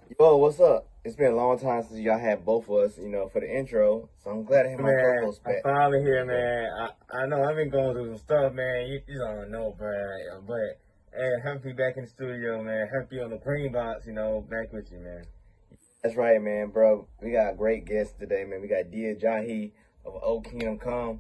Yo, what's up? It's been a long time since y'all had both of us, for the intro. So I'm glad to have my Man, co-host I'm back finally with here, me, bro. man. I know I've been going through some stuff, man. You don't know, bro. But hey, happy to be back in the studio, man. Happy to be on the green box, back with you, man. That's right, man, bro. We got a great guest today, man. We got D Ajayi of O Kingdom Come,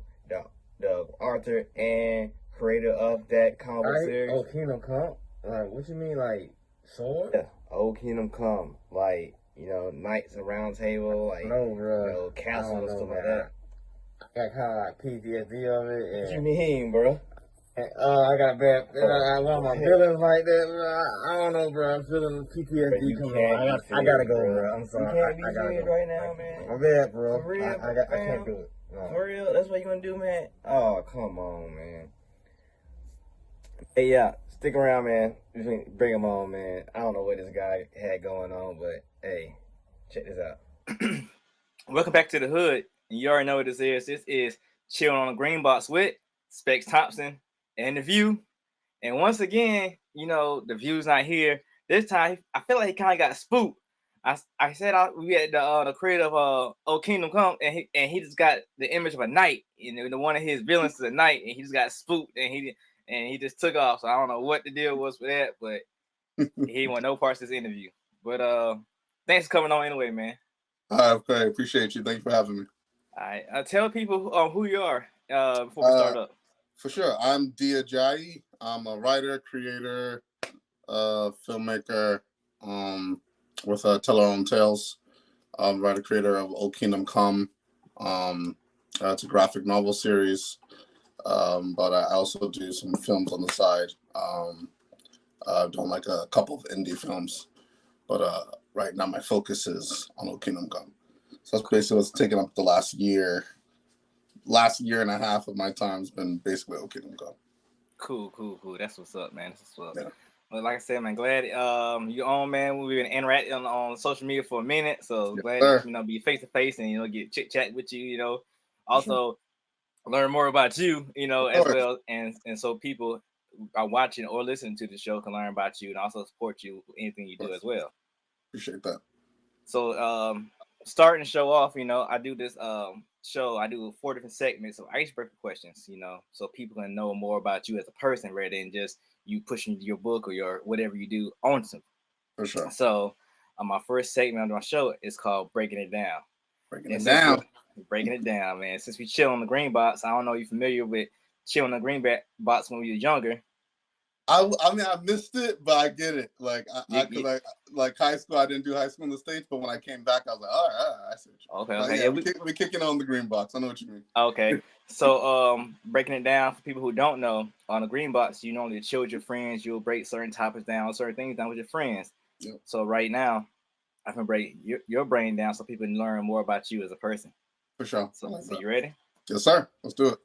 the author and creator of that comic All book right. series. Oh, Kingdom Come. Like, what you mean, like sword? Yeah, O Kingdom Come, like knights and round table, like No, bro. I castle don't and know, stuff like man. that. I got kind of like PTSD of it, What you and mean, bro? I got bad. Bro, I want my what? feelings like that, bro. I don't know, bro. I'm feeling Bro, PTSD you coming on. can't be I gotta serious, go, bro. bro. I'm You sorry. can't be I gotta serious go. right now, man. My bad, bro. For real, I can't fam. do it. No. For real, that's what you gonna do, man. Oh, come on, man. Hey, yeah, stick around, man. Bring him on, man. I don't know what this guy had going on, but hey, check this out. Welcome back to the hood. You already know what this is. This is chilling on a green box with Specks, Thompson, and the View. And once again, the View's not here. This time, I feel like he kind of got spooked. I said we had the creator of O Kingdom Come, and he just got the image of a knight. The one of his villains is a knight, and he just got spooked, and he just took off. So I don't know what the deal was with that, but he didn't want no parts of this interview. But thanks for coming on anyway, man. Okay, appreciate you. Thank you for having me. All right, tell people who you are before we Uh, start up. for sure. I'm D Ajayi. I'm a writer, creator, filmmaker, with Tell Our Own Tales. I'm writer, creator of O Kingdom Come. It's a graphic novel series, but I also do some films on the side. I've done like a couple of indie films, but right now my focus is on O Kingdom Come. So that's basically what's taken up the last year and a half of my time has been basically O Kingdom Come. Cool. That's what's up, man. That's what's up. Yeah. Well, like I said, man, glad you on, man. We've been interacting on social media for a minute, so Yes, glad sir. be face to face and get chit chat with you. For sure. Also learn more about you, Of as course. well, and so people are watching or listening to the show can learn about you and also support you with anything you Of do as course. well. Appreciate that. So starting the show off, I do this show. I do 4 different segments of icebreaker questions, so people can know more about you as a person rather than just you pushing your book or your whatever you do onto. For sure. So my first segment on my show is called Breaking It Down. Breaking And it since we're down. breaking it down, man, since we chill on the green box, I don't know if you're familiar with chill on the box when we were younger. I mean, I missed it, but I get it. Like, You, cause I like high school. I didn't do high school in the States, but when I came back, I was like, all right, I see what okay, you. okay, Yeah, yeah, we kicking on the green box. I know what you mean. okay. So breaking it down for people who don't know, on the green box, you normally chill with your friends. You'll break certain topics down, certain things down with your friends. Yep. So right now, I can break your brain down so people can learn more about you as a person. For sure. I So, like so that. you ready? Yes, sir. Let's do it.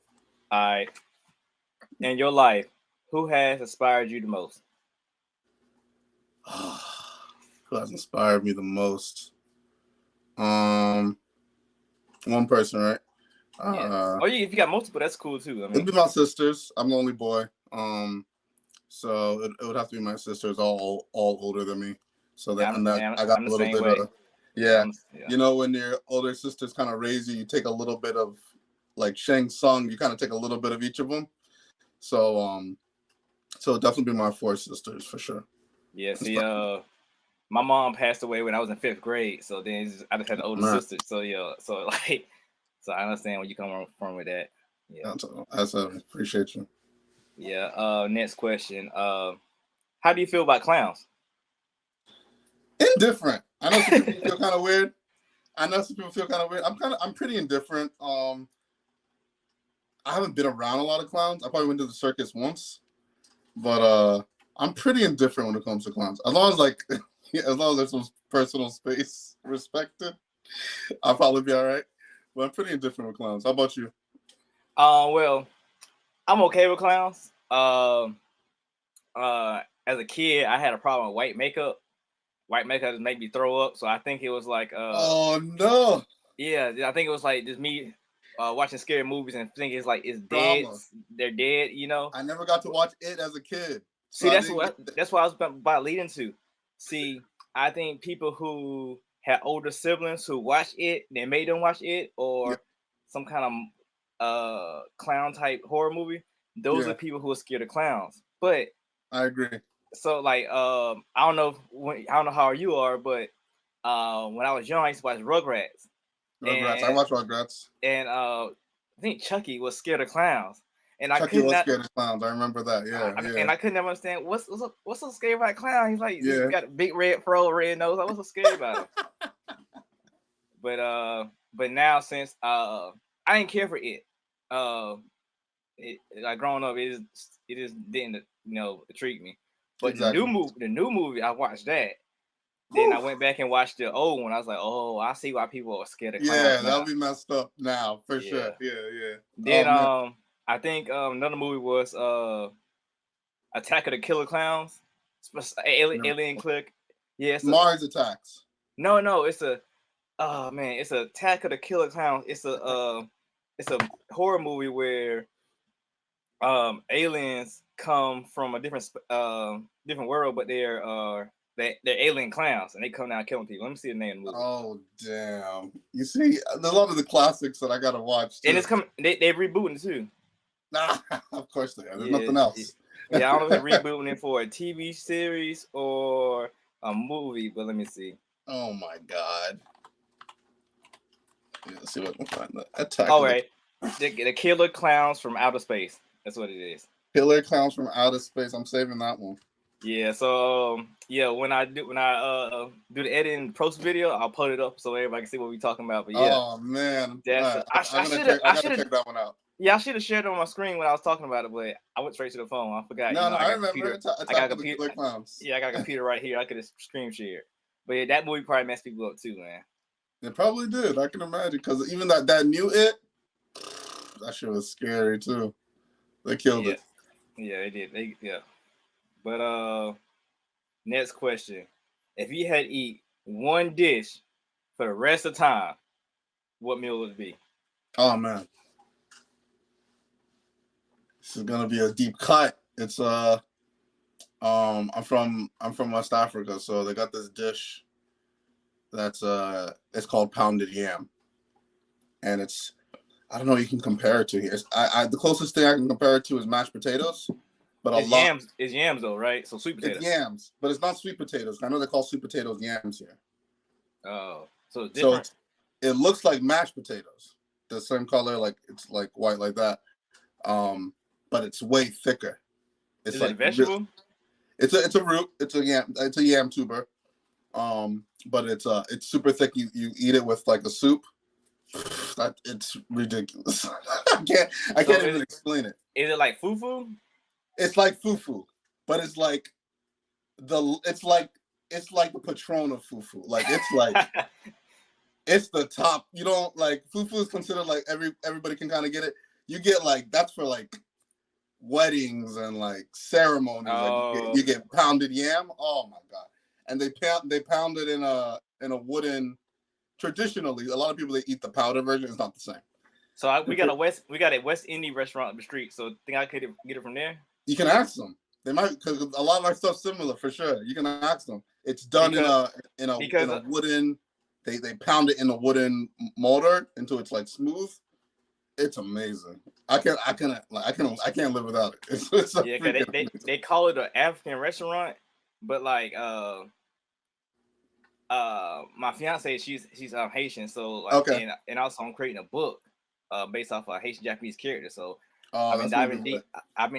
All right. In your life, who has inspired you the most? Who has inspired me the most? Um, One person, right? Yeah. Uh, Oh, yeah. If you got multiple, that's cool too. I it'd mean, be my sisters. I'm the only boy. So it would have to be my sisters, all older than me. So that I'm and that man, I got I'm a the little same bit way. of Yeah, yeah. yeah. You know, when your older sisters kind of raise you, you take a little bit of like Shang Tsung. You kind of take a little bit of each of them. So so definitely be my four sisters for sure. Yeah. See, my mom passed away when I was in fifth grade, so then I just had an older Man, sister. So yeah, so like, so I understand where you come from with that. Yeah. that's appreciate you. Yeah. Next question. How do you feel about clowns? Indifferent. I know some people feel kind of weird. I know some people feel kind of weird. I'm pretty indifferent. I haven't been around a lot of clowns. I probably went to the circus once, but I'm pretty indifferent when it comes to clowns. As long as like as long as there's some personal space respected, I'll probably be all right. But I'm pretty indifferent with clowns. How about you? Well, I'm okay with clowns. As a kid, I had a problem with white makeup. White makeup just made me throw up. So I think it was like, Oh no, yeah, I think it was like just me watching scary movies and thinking it's dead. drama. They're dead. I never got to watch it as a kid, so See, I didn't get that. that's what I was about leading to. See, I think people who had older siblings who watched it, they made them watch it, Yeah, or some kind of clown type horror movie. Those are yeah, people who are scared of clowns. But I agree. so like I don't know I don't know how you are, but when I was young, I used to watch Rugrats, Rugrats. I and watch Rugrats. I think Chucky was scared of clowns, and I Chucky could was not. scared of clowns. I remember that. Yeah, yeah, And I couldn't never understand what's so scary about a clown. He's like he's yeah. got a big red fro, red nose. Like, what's so scary about him? But now since I didn't care for it. Uh, like growing up, it just didn't intrigue me. But Exactly. the new movie, I watched that. Then Whew. I went back and watched the old one. I was like, oh, I see why people are scared of clowns Yeah, that'll now. be messed up now for Yeah. sure. Yeah, yeah. Then Oh man, I think another movie was Attack of the Killer Clowns. no. Alien Click. Yeah, Mars Attacks. no, it's a oh man, it's a Attack of the Killer Clowns. It's a horror movie where aliens come from a different world, but they're alien clowns and they come down killing people. Let me see the name of the movie. Oh damn! You see, a lot of the classics that I gotta watch too. And it's coming. They rebooting it too. Nah, of course they are. There's Yeah, nothing else. Yeah, I don't know if they're rebooting it for a TV series or a movie, but let me see. Oh my god. Yeah, let's see what I can find. The Attack. All right, the Killer Clowns from Outer Space. That's what it is. Killer Clowns from Outer Space. I'm saving that one. Yeah. So yeah, when I do the editing post video, I'll put it up so everybody can see what we're talking about. But yeah. Oh man. That's I gotta check that one out. Yeah, I should have shared it on my screen when I was talking about it, but I went straight to the phone. I forgot. No, I remember. I got a computer. Killer Clowns. Yeah, I got a computer right here. I could have screen shared. But yeah, that movie probably messed people up too, man. It probably did. I can imagine because even that new It, that shit was scary too. They killed it. Yeah, they did. But next question: if you had to eat one dish for the rest of the time, what meal would it be? Oh man, this is gonna be a deep cut. It's I'm from West Africa, so they got this dish that's it's called pounded yam, and it's I don't know what you can compare it to here. The closest thing I can compare it to is mashed potatoes, but It's yams though, right? So sweet potatoes. It's yams, but it's not sweet potatoes. I know they call sweet potatoes yams here. Oh, so it's different. So it looks like mashed potatoes, the same color, like it's like white like that, but it's way thicker. It's Is like it a vegetable? It's a root. It's a yam tuber. But it's super thick. You eat it with like a soup. It's ridiculous. I can't even explain it. Is it like fufu? It's like fufu, but it's like the patron of fufu. Like it's like it's the top. You don't like fufu is considered like everybody can kind of get it. You get like that's for like weddings and like ceremonies. Oh. Like you get pounded yam. Oh my god! And they pound it in a wooden. Traditionally, a lot of people they eat the powder version. It's not the same. So we got a West Indian restaurant up the street. So think I could get it from there? You can ask them. They might because a lot of our stuff's similar for sure. You can ask them. It's done in a wooden. They pound it in a wooden mortar until it's like smooth. It's amazing. I can't live without it. It's they call it an African restaurant, but like my fiance she's Haitian, so like okay. and also I'm creating a book based off a Haitian Japanese character. So I've been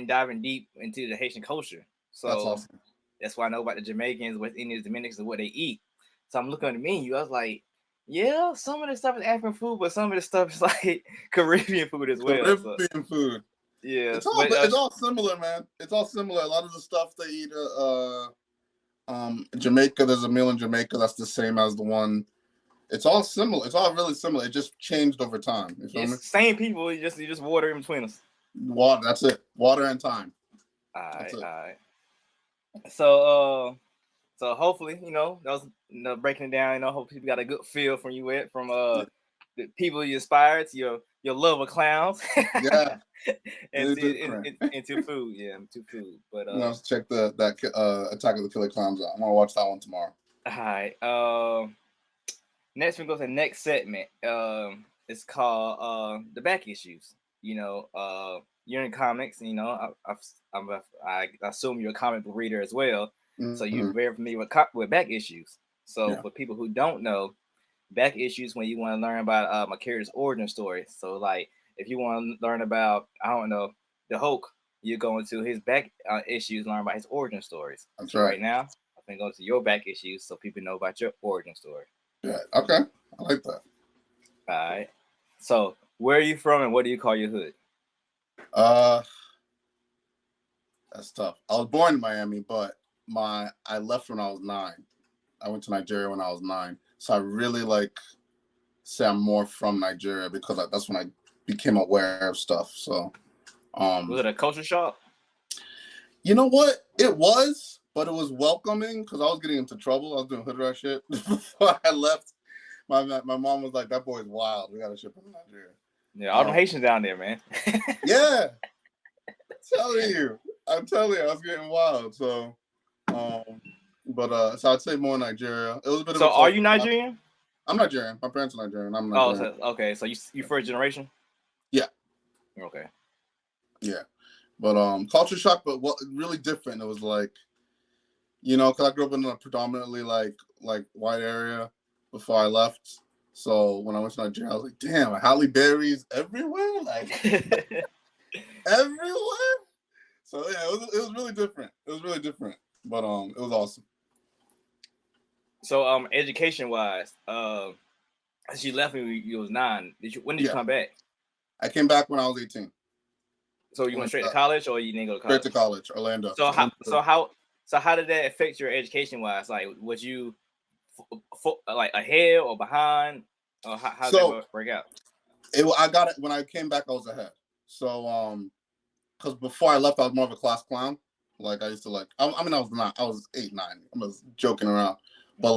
diving deep into the Haitian culture. So that's awesome. That's why I know about the Jamaicans, West Indians, Dominicans, and what they eat. So I'm looking at the menu. I was like, yeah, some of the stuff is African food, but some of the stuff is like Caribbean food as well. Caribbean food. Yeah, it's all similar, man. It's all similar. A lot of the stuff they eat, Jamaica. There's a meal in Jamaica that's the same as the one. It's all similar. It's all really similar. It just changed over time. You feel me? Same people. You just water in between us. Water. That's it. Water and time. All right. So hopefully, that was breaking it down. Hope people got a good feel from the people you inspired, to your love of clowns. Yeah. into food. Yeah, into food. But let's check that Attack of the Killer Clowns out. I'm gonna watch that one tomorrow. All right. Next we go to the next segment. It's called the back issues. You're in comics. I assume you're a comic book reader as well, so you're very familiar with back issues. So for people who don't know, back issues when you want to learn about a character's origin story. So like if you want to learn about the Hulk, you go into his back issues, learn about his origin stories. That's so right. right now, I think go to your back issues so people know about your origin story. Yeah. Okay. I like that. All right. So where are you from and what do you call your hood? That's tough. I was born in Miami, but I left when I was 9. I went to Nigeria when I was 9. So I really say I'm more from Nigeria because that's when I became aware of stuff. So was it a culture shock? You know what? It was, but it was welcoming because I was getting into trouble. I was doing hood rat shit before I left. My mom was like, "That boy's wild. We gotta ship him to Nigeria." Yeah, all them Haitians down there, man. Yeah, I'm telling you, I was getting wild. So, so I'd say more Nigeria. It was a bit. So, are you Nigerian? I'm Nigerian. My parents are Nigerian. I'm Nigerian. Oh, okay. So you first generation? Yeah. Okay. Yeah, but culture shock, but what really different. It was because I grew up in a predominantly like white area before I left. So when I went to Nigeria, I was like, damn, Halle Berry's everywhere, everywhere. So yeah, it was really different. It was really different, but it was awesome. So education wise, as you left when you was 9, when did you come back? I came back when I was 18. So you went straight to college, or you didn't go to college? Straight to college, Orlando. So how did that affect your education wise? Like, was you like ahead or behind? Or how did that work out? I got it when I came back. I was ahead. So because before I left, I was more of a class clown. Like I used to I was not. I was 8, 9. I was joking around, but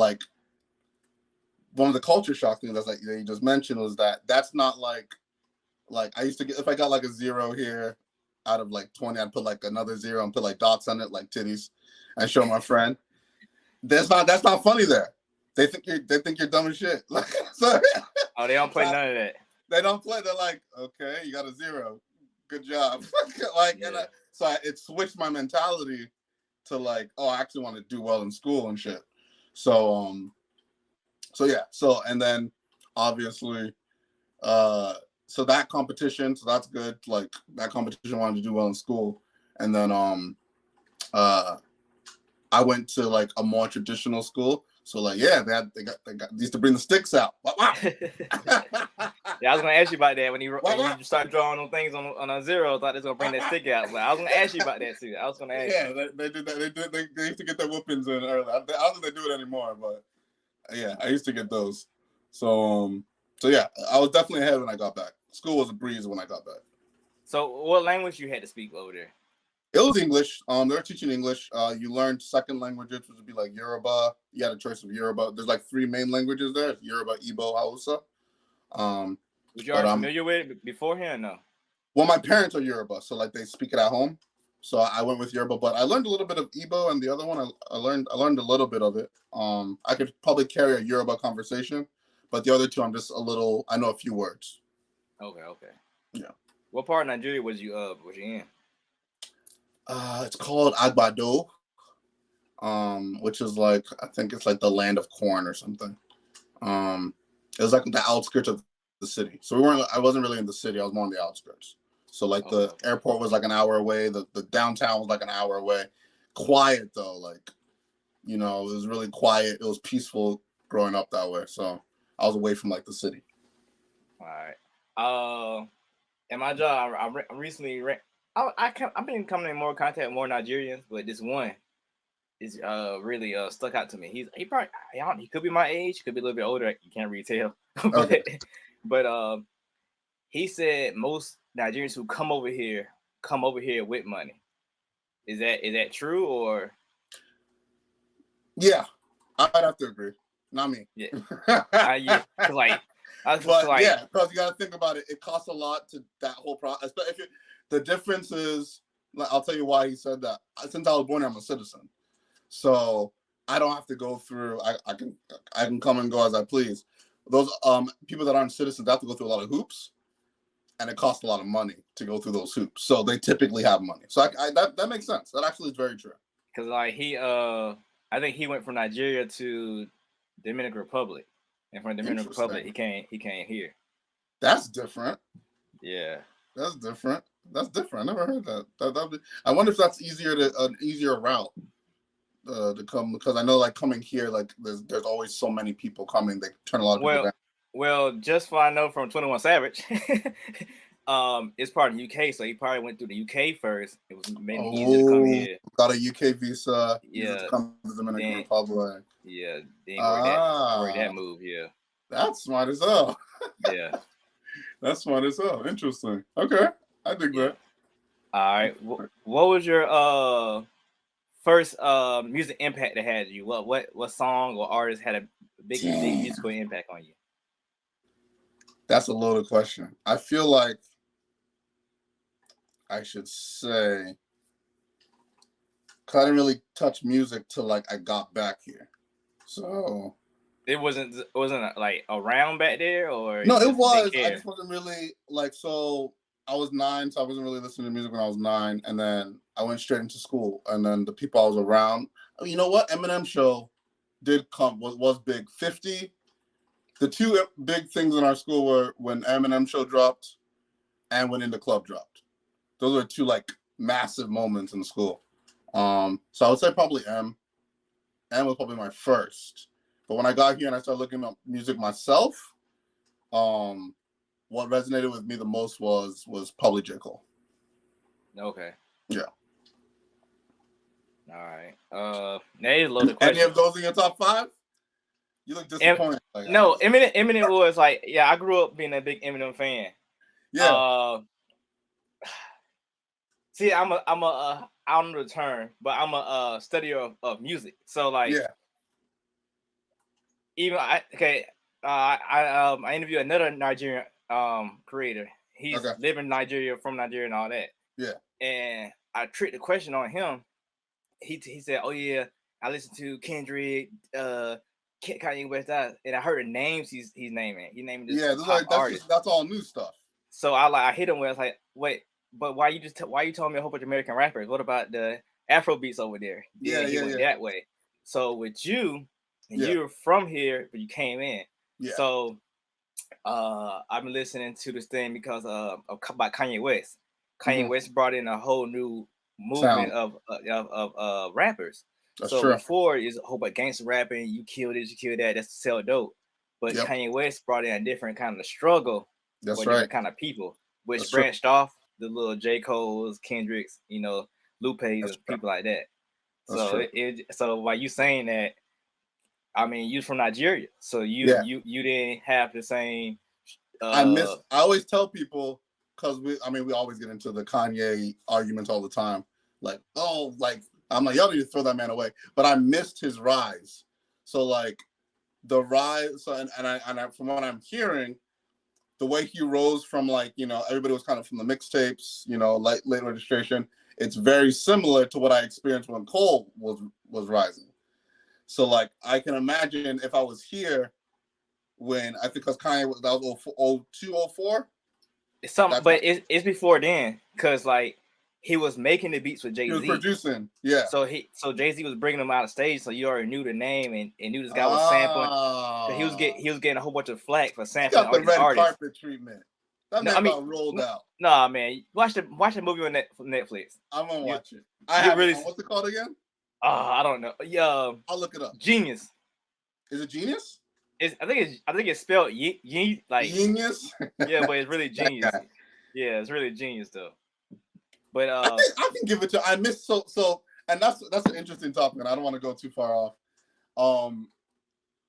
one of the culture shock things that you just mentioned was that's not like I used to get, if I got a 0 here out of 20, I'd put another 0 and put dots on it like titties and show my friend. That's not funny there. They think you're dumb as shit. So, they don't play none of that. They don't play. They're like, okay, you got a 0. Good job. It switched my mentality to I actually want to do well in school and shit. So yeah. So and then obviously so that competition, so that's good. That competition wanted to do well in school. And then I went to a more traditional school. So they used to bring the sticks out. Wow. Yeah, I was gonna ask you about that when you start drawing on things on a 0. I thought they was gonna bring that stick out. But I was gonna ask you about that too. I was gonna ask. Yeah, they did that. They used to get their whoopings in early. I don't think they do it anymore, but yeah, I used to get those. So yeah, I was definitely ahead when I got back. School was a breeze when I got back. So what language you had to speak over there? It was English. They were teaching English. You learned second languages, which would be Yoruba. You had a choice of Yoruba. There's 3 main languages there: Yoruba, Igbo, Hausa. Was you already familiar with it beforehand? No. Well, my parents are Yoruba, so they speak it at home. So I went with Yoruba, but I learned a little bit of Igbo, and the other one I learned a little bit of it. I could probably carry a Yoruba conversation, but the other two I know a few words. Okay. Yeah. What part of Nigeria was you in? It's called Agbado, which is I think it's the land of corn or something. It was the outskirts of the city. So I wasn't really in the city. I was more on the outskirts. So the airport was an hour away. The downtown was an hour away. Quiet though, it was really quiet. It was peaceful growing up that way. So I was away from the city. All right. In my job, I recently I've been coming in more contact with more Nigerians, but this one is really stuck out to me. He could be my age, could be a little bit older. You can't really tell. but he said most Nigerians who come over here with money. Is that true or? Yeah, I'd have to agree. Not me. Yeah. Yeah. Because you got to think about it. It costs a lot to that whole process. The difference is, I'll tell you why he said that. Since I was born here, I'm a citizen. So I don't have to go through. I can come and go as I please. Those people that aren't citizens have to go through a lot of hoops, and it costs a lot of money to go through those hoops. So they typically have money. So that makes sense. That actually is very true. Because like I think he went from Nigeria to Dominican Republic, and from Dominican Republic he came here. That's different. Yeah, that's different. I never heard that. I wonder if that's an easier route to come, because I know like coming here, like there's always so many people coming. They turn a lot of people down. Well, just what I know from 21 Savage, it's part of the UK, so he probably went through the UK first. It was maybe easier to come here. Got a UK visa. Yeah, to come to the Dominican Republic. Yeah, they work that move. Yeah, that's smart as hell. Yeah, that's smart as hell. Interesting. Okay, I dig that. All right, what was your first music impact that had you? What song or artist had a big musical impact on you? That's a loaded question. I feel like I should say, cause I didn't really touch music till like I got back here, so it wasn't like around back there, or no, it was. I just wasn't really like. So I was 9, so I wasn't really listening to music when I was 9, and then I went straight into school, and then the people I was around. You know what? Eminem show was big. 50. The two big things in our school were when Eminem show dropped and when In the Club dropped. Those are two like massive moments in school. So I would say probably M. M was probably my first. But when I got here and I started looking at music myself, what resonated with me the most was probably J. Cole. Okay. Yeah. All right. That is a loaded question. Any of those in your top 5? You look disappointed. No, Eminem was like, yeah, I grew up being a big Eminem fan. Yeah. See, I'm a I don't know the term, but I'm a studier of music. So like, yeah. Even I interviewed another Nigerian creator. He's living in Nigeria, from Nigeria, and all that. Yeah. And I tricked the question on him. He said, "Oh yeah, I listened to Kendrick, Kanye West, and I heard the names he's naming. He named this that's all new stuff." So I hit him with, I was like, "Wait, but why you told me a whole bunch of American rappers? What about the Afro beats over there?" Yeah, he went that way. So with you, and you're from here, but you came in. Yeah. So I've been listening to this thing because about Kanye West. Kanye West brought in a whole new movement of rappers. That's so true. Before is a whole bunch of gangster rapping, you kill this, you kill that, that's to sell dope. But Kanye West brought in a different kind of struggle. That's for different kind of people, which that's branched off the little J. Cole's, Kendrick's, Lupe's, and people like that. So so while you saying that, I mean, you're from Nigeria, so you didn't have the same. I always tell people, because we always get into the Kanye arguments all the time. Like, I'm like, y'all need to throw that man away. But I missed his rise. So like the rise, and I from what I'm hearing, the way he rose from like, everybody was kind of from the mixtapes, late registration. It's very similar to what I experienced when Cole was rising. So like I can imagine if I was here when I think because Kanye that was 02, 04. It's something, but it's before then, because like he was making the beats with Jay-Z. He was producing, yeah. So Jay-Z was bringing him out of stage, so you already knew the name and knew this guy was sampling. He was getting a whole bunch of flack for sampling. He got the red carpet treatment. That man got rolled out. Nah, man, watch the movie on Netflix. I'm gonna watch it. What's it called again? I don't know. Yeah, I'll look it up. Genius. Is it Genius? I think it's spelled like genius. Yeah, but it's really genius. Yeah, it's really genius though. But I can give it to. I missed so, and that's an interesting topic, and I don't want to go too far off.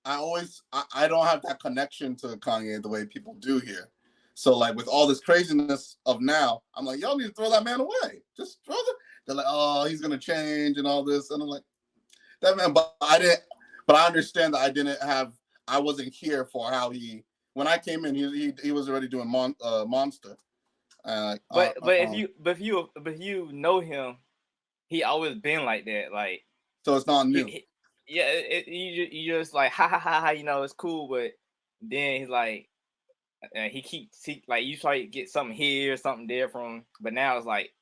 I don't have that connection to Kanye the way people do here. So like with all this craziness of now, I'm like, y'all need to throw that man away. Just throw the. They're like, oh, he's gonna change and all this, and I'm like, that man. But I didn't. But I understand that I wasn't here for how when I came in, he was already doing Monster. But if you know him, he always been like that. Like, so it's not new. Yeah, you just like ha ha ha ha. You know, it's cool, but then he's like, he keeps like you try to get something here, something there from, but now it's like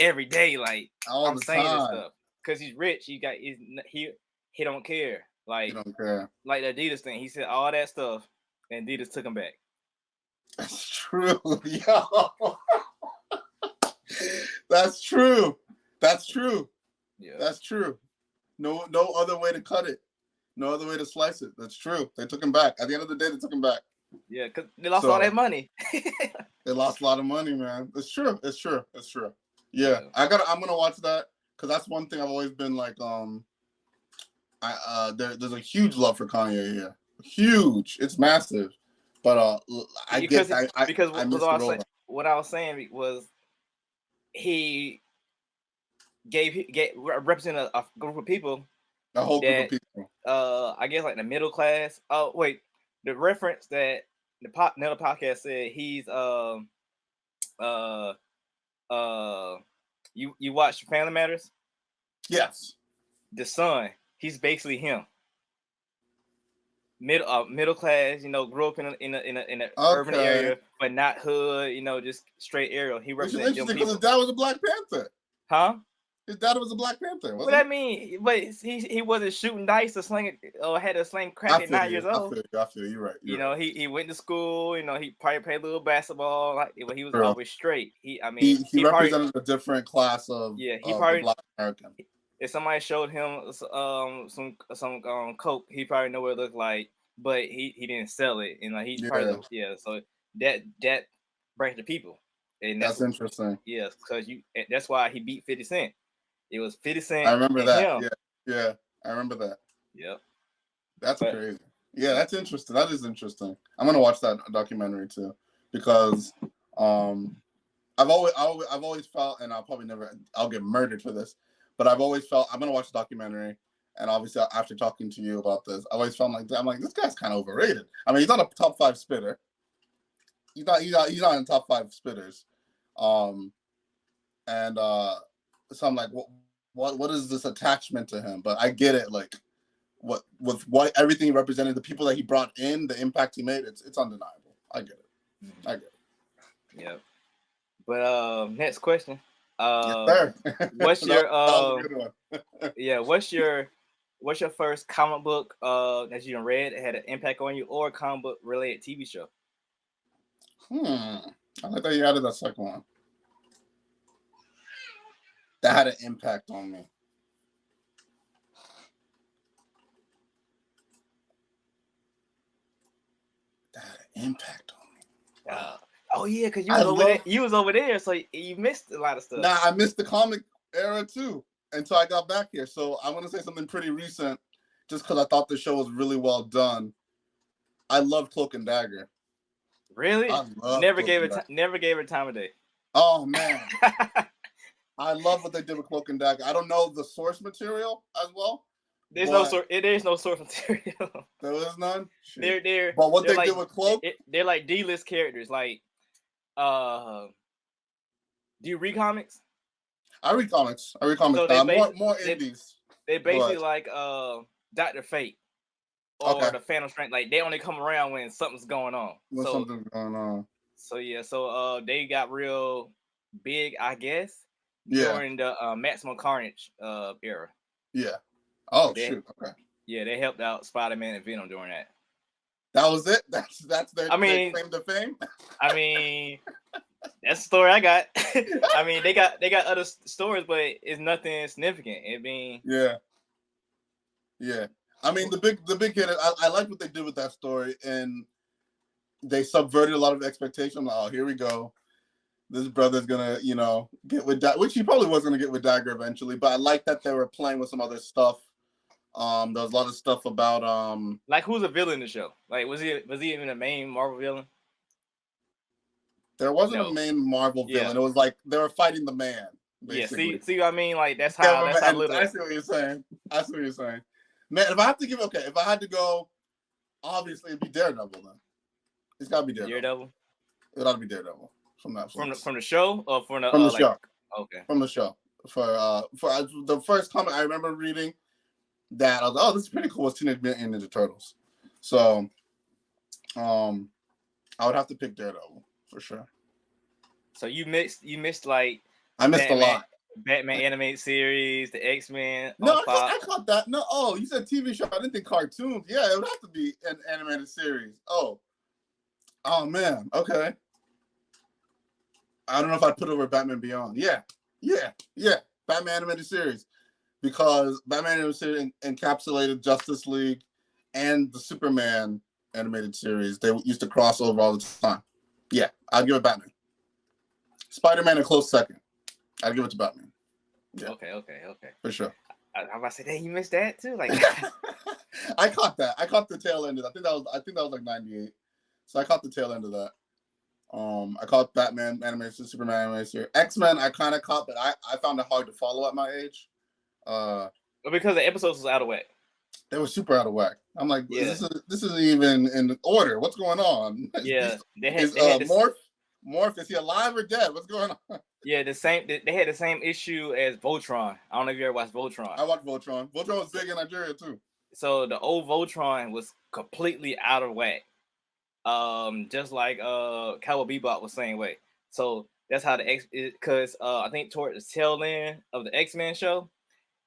every day, like all I'm the saying this time. stuff because he's rich. He don't care. You Like don't care. like the Adidas thing. He said all that stuff, and Adidas took him back. That's true, yo. That's true. That's true. Yeah, That's true. No other way to cut it. No other way to slice it. That's true. They took him back. At the end of the day, they took him back. yeah, because they lost all that money. They lost a lot of money, man. It's true. It's true. It's true. Yeah, Yeah. I'm gonna watch that because that's one thing I've always been like. There's a huge love for Kanye here. Huge. It's massive. But I because get I missed the role. what I was saying was he represented a group of people A whole group that of people. I guess like the middle class. Oh wait, the reference that another podcast said he's you watch Family Matters? Yes. The son, he's basically him. Middle class, you know, grew up in a urban area, but not hood, you know, just straight area. He Which is represents interesting because his dad was a Black Panther. Huh? His dad was a Black Panther. What I mean, but he wasn't shooting dice or slinging or had a sling crack at 9 years old. I feel you. You're right. You know, he went to school. You know, he probably played a little basketball. Like, but he was True. always straight. He represented a different class of he probably Black American. If somebody showed him some coke, he probably know what it looked like, but he didn't sell it. And like he probably So that brings the people. And that's interesting. Yes, because that's why he beat 50 Cent. It was 50 Cent. I remember that. Yeah, I remember that. Yep. That's crazy. Yeah, that's interesting. That is interesting. I'm gonna watch that documentary too because I've always felt, and I'll get murdered for this, but I've always felt I'm gonna watch the documentary, and obviously after talking to you about this, I always felt like I'm like this guy's kind of overrated. I mean, he's not a top 5 spitter. He's not in top 5 spitters. So I'm like, what is this attachment to him? But I get it, like what everything he represented, the people that he brought in, the impact he made, it's undeniable. I get it. I get it. Yep. But next question. Yes, what's your that was a good one. what's your first comic book that you read that had an impact on you, or comic book related TV show? I like that you added that second one. That had an impact on me. That had an impact on me. Oh yeah, because you was over there, so you missed a lot of stuff. Nah, I missed the comic era too until I got back here. So I want to say something pretty recent, just because I thought the show was really well done. I love Cloak and Dagger. Really? Never gave her time of day. Oh man. I love what they did with Cloak and Dagger. I don't know the source material as well. There's no source material. There is none. But what they did with Cloak, they're like D-list characters. Like, do you read comics? I read comics. So more indies. They basically like Dr. Fate or the Phantom Strength. Like they only come around when something's going on. Something's going on. So yeah, they got real big, I guess. During the Maximum Carnage era. Yeah. Oh shoot. Okay. Yeah, they helped out Spider-Man and Venom during that. That was it. That's their their claim to fame. I mean, that's the story I got. I mean, they got other stories, but it's nothing significant. Yeah. I mean, the big hit. I like what they did with that story, and they subverted a lot of expectations. Like, oh, here we go. This brother's gonna, get with Dagger, which he probably was gonna get with Dagger eventually. But I like that they were playing with some other stuff. There was a lot of stuff about like who's a villain in the show? Like was he even a main Marvel villain? There wasn't a main Marvel villain. It was like they were fighting the man. Basically. Yeah, see what I mean? Like that's how little. I see what you're saying. Man, if I had to go, obviously it'd be Daredevil then. It's gotta be Daredevil. It ought to be Daredevil. From the show or from the show. Okay. From the show. For the first comic I remember reading, that I was like, oh, this is pretty cool. Was Teenage Mutant Ninja Turtles. So, I would have to pick Daredevil for sure. So you missed like I missed a lot. Batman animated series, the X-Men No, on Fox. I caught that. No, oh, you said TV show. I didn't think cartoons. Yeah, it would have to be an animated series. Oh man. Okay. I don't know if I'd put over Batman Beyond. Yeah. Batman animated series, because Batman animated series encapsulated Justice League and the Superman animated series. They used to cross over all the time. Yeah, I'd give it Batman. Spider-Man a close second. I'd give it to Batman. Yeah. Okay. For sure. I'm about to say, dang, you missed that too. Like, I caught that. I caught the tail end of that. I think that was like 98. So I caught the tail end of that. I caught Batman animation, Superman animation. X-Men I kind of caught, but I found it hard to follow at my age. because the episodes was out of whack. They were super out of whack. I'm like, this isn't even in order. What's going on? Yeah, they had Morph, is he alive or dead? What's going on? Yeah, they had the same issue as Voltron. I don't know if you ever watched Voltron. I watched Voltron. Voltron was big in Nigeria too. So the old Voltron was completely out of whack. Just like Cowboy Bebop was same way. So that's how because I think toward the tail end of the X-Men show,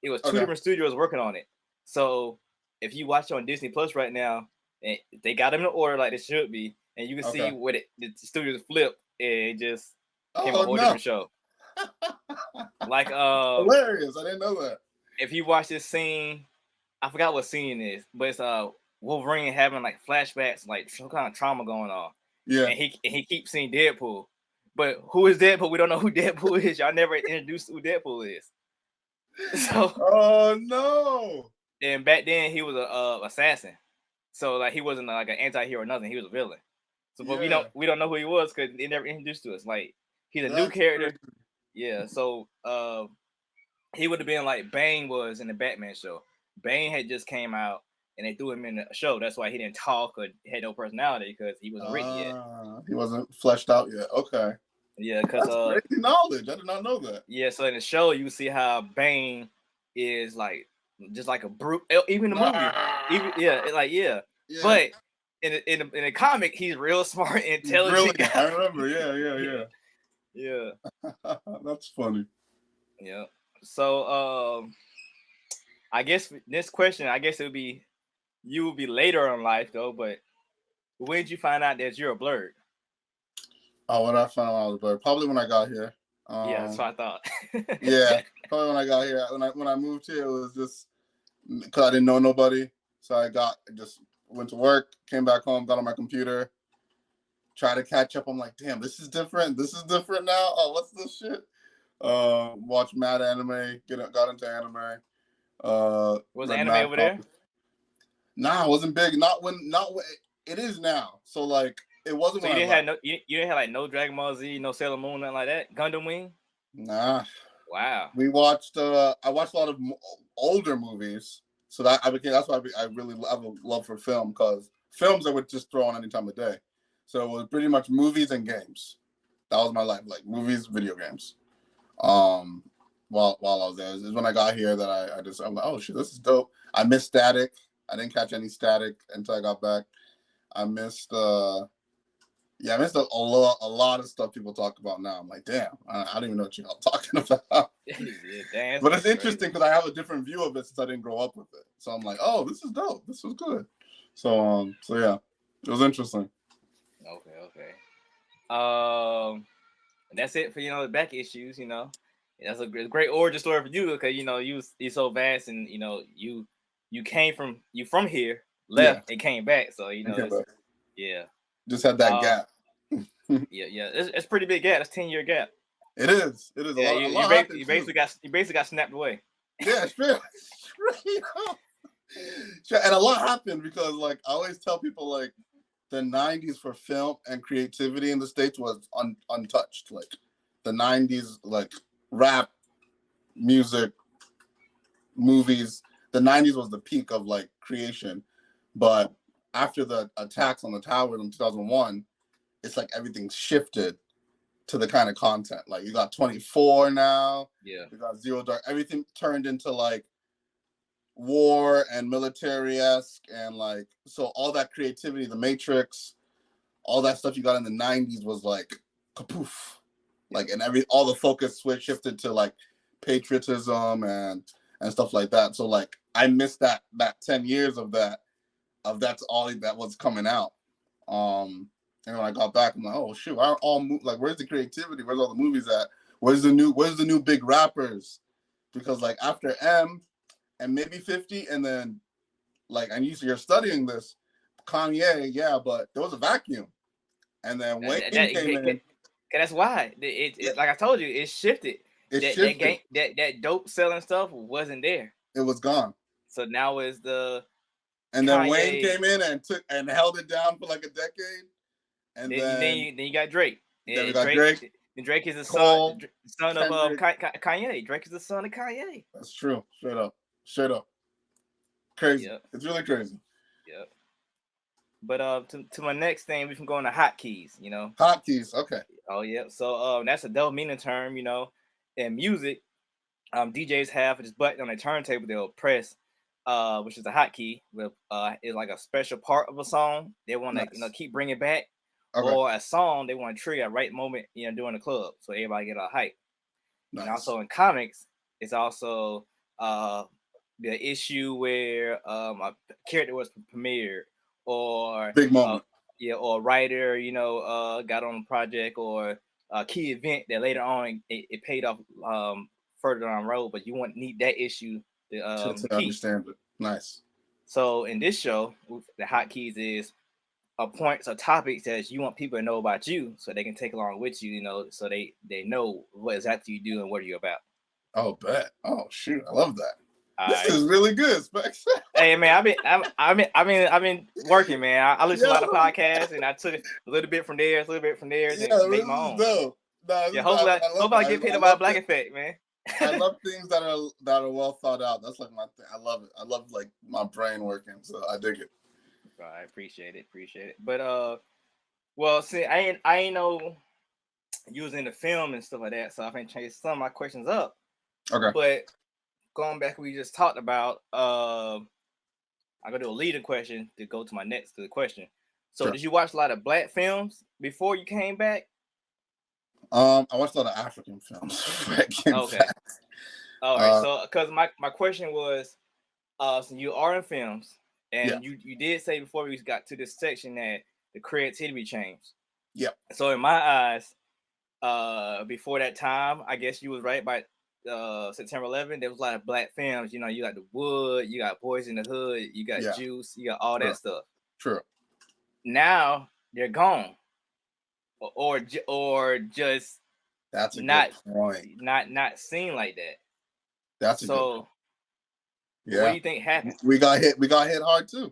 it was two different studios working on it. So if you watch it on Disney Plus right now, and they got them in order like they should be, and you can see what the studios flipped, and it just became a whole different show. Like hilarious! I didn't know that. If you watch this scene, I forgot what scene it is, but it's Wolverine having like flashbacks, like some kind of trauma going on. Yeah, and he keeps seeing Deadpool, but who is Deadpool? We don't know who Deadpool is. Y'all never introduced who Deadpool is. So, oh no! And back then he was a assassin, so like he wasn't like an anti-hero or nothing. He was a villain. So, but we don't know who he was because they never introduced to us. Like he's a new character. Crazy. Yeah. So he would have been like Bane was in the Batman show. Bane had just came out and they threw him in the show. That's why he didn't talk or had no personality because he wasn't written yet. He wasn't fleshed out yet. Okay. Yeah, because crazy knowledge. I did not know that. Yeah, so in the show you see how Bane is like just like a brute. Even the movie, yeah. But in the comic, he's real smart, intelligent. Really? I remember. Yeah. That's funny. Yeah. So I guess this question, it would be you would be later in life though, but when did you find out that you're a blurred? Oh, when I found out I was a blurred, probably when I got here. Yeah, that's what I thought. Yeah, probably when I got here. When I moved here, it was just because I didn't know nobody, so I just went to work, came back home, got on my computer, tried to catch up. I'm like, damn, this is different. This is different now. Oh, what's this shit? Watched mad anime. Got into anime. Was anime over there? Nah, it wasn't big. Not when. It is now. So like, it wasn't. So you didn't have like no Dragon Ball Z, no Sailor Moon, nothing like that. Gundam Wing. Nah. Wow. We watched. I watched a lot of older movies, so that's why I really have a love for film, because films I would just throw on any time of day. So it was pretty much movies and games. That was my life, like movies, video games. While I was there, this is when I got here that I'm like, oh shit, this is dope. I missed Static. I didn't catch any Static until I got back. I missed a lot of stuff people talk about now. I'm like, damn, I don't even know what you're talking about. Yeah, but it's interesting because I have a different view of it since I didn't grow up with it. So I'm like, oh, this is dope. This was good. So yeah, it was interesting. Okay. That's it for the back issues. That's a great origin story for you because you're so vast and you came from here, left and came back. So yeah. Just had that gap. yeah. It's a pretty big gap. It's 10-year gap. It is. Yeah, you basically got snapped away. Yeah, straight up. And a lot happened because, like, I always tell people, like, the 90s for film and creativity in the States was untouched. Like, the 90s, like, rap, music, movies. The 90s was the peak of, like, creation. But after the attacks on the towers in 2001, it's like everything shifted to the kind of content. Like, you got 24 now. Yeah. You got Zero Dark. Everything turned into, like, war and military-esque, and like, so all that creativity, the Matrix, all that stuff you got in the 90s was like kapoof. Like, and all the focus shifted to like patriotism and stuff like that. So like I missed that 10 years of that's all that was coming out. And when I got back, I'm like, oh shoot, like, where's the creativity? Where's all the movies at? Where's the new big rappers? Because like after M and maybe 50, and then like, and you're studying this, Kanye, yeah, but there was a vacuum. And then Wayne came in. That's why it like I told you, it shifted. That dope selling stuff wasn't there. It was gone. So now is the. And then Kanye, Wayne came in and held it down for like a decade. And then you got Drake. Then we got Drake. And Drake is the son of Kanye. Drake is the son of Kanye. That's true. Straight up. Crazy. Yep. It's really crazy. Yep. But to my next thing, we can go into hotkeys, you know. Hotkeys, okay. Oh yeah. So that's a double meaning term, you know. In music, DJs have this button on a turntable they'll press, which is a hotkey. With is like a special part of a song they want to keep bringing back, or a song they want to trigger at right moment, during the club, so everybody get a hype. Nice. And also in comics, it's also the issue where a character was premiered, or big moment, or a writer, got on a project, or a key event that later on it paid off further down the road, but you need that issue to understand it. Nice. So in this show, the hotkeys is points or topics that you want people to know about you, so they can take along with you, so they know what exactly you do and what are you about. Oh, bet. Oh, shoot, I love that. This is really good, Specks. Hey man, I've been working, man. I listen to a lot of podcasts, and I took a little bit from there, and make my own. Dope. Hopefully I get paid by Black Effect, man. I love things that are well thought out. That's like my thing. I love it. I love like my brain working, so I dig it. I appreciate it. But well, see, I ain't know you was in the film and stuff like that, so I can change some of my questions up. Okay. But going back, we just talked about. I'm gonna do a leader question to go to my next question. So, Did you watch a lot of Black films before you came back? I watched a lot of African films. Okay. All right. So, because my question was, so you are in films, and you did say before we got to this section that the creativity changed. Yeah. So in my eyes, before that time, I guess you was right by September 11th. There was a lot of Black films. You got The Wood, you got Boys in the Hood, you got Juice, you got all that stuff. True. Now they're gone. Or just that's a good point. Not seen like that. That's a good point. What do you think happened? We got hit hard too.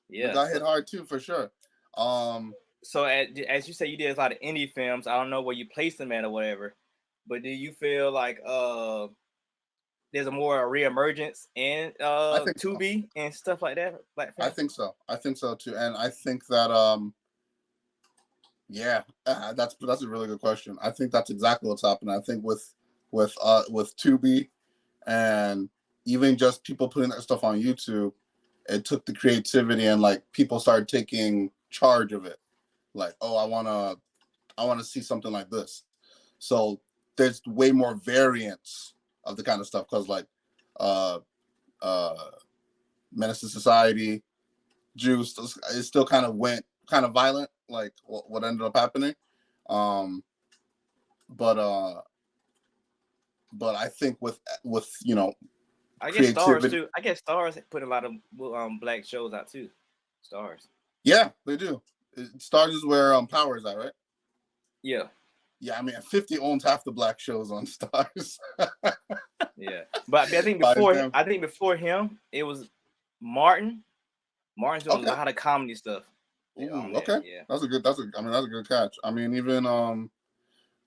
Yeah, we got hit hard too for sure. So as you say, you did a lot of indie films. I don't know where you placed them at or whatever, but do you feel like there's a more reemergence in Tubi and stuff like that? I think so. I think so too, and I think that that's a really good question. I think that's exactly what's happening. I think with Tubi and even just people putting that stuff on YouTube, it took the creativity and like people started taking charge of it. Like, oh, I wanna see something like this. So there's way more variance of the kind of stuff, because like Menace to Society, Juice, it still kind of went kind of violent, like what ended up happening. But I think with I guess Stars too. I guess Stars put a lot of Black shows out too. Stars. Yeah, they do. Stars is where Power is at, right? Yeah. Yeah, I mean, 50 owns half the Black shows on Stars. Yeah, but I think before him, it was Martin. Martin's doing a lot of comedy stuff. Ooh, okay. Yeah. That's a good catch. I mean, even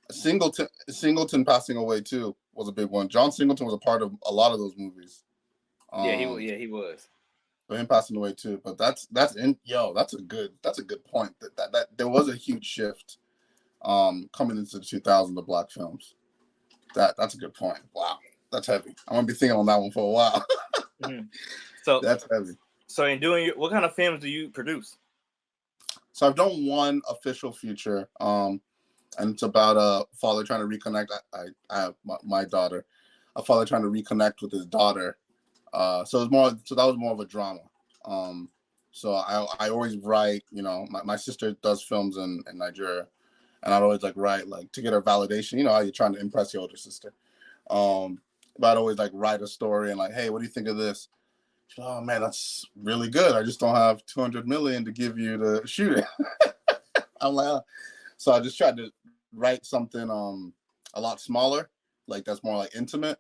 Singleton passing away too was a big one. John Singleton was a part of a lot of those movies. He was. But him passing away too. But that's a good point. That there was a huge shift coming into the 2000s of Black films. That's a good point. Wow. That's heavy. I'm gonna be thinking on that one for a while. Mm-hmm. So that's heavy. So in doing what kind of films do you produce? So I've done one official feature, and it's about a father trying to reconnect. I have my daughter, a father trying to reconnect with his daughter. So that was more of a drama. So I always write. You know, my sister does films in Nigeria, and I'd always like write like to get her validation. You know how you're trying to impress your older sister. But I'd always like write a story and like, hey, what do you think of this? Oh man, that's really good. I just don't have 200 million to give you to shoot it. I'm like, oh. So I just tried to write something a lot smaller, like that's more like intimate.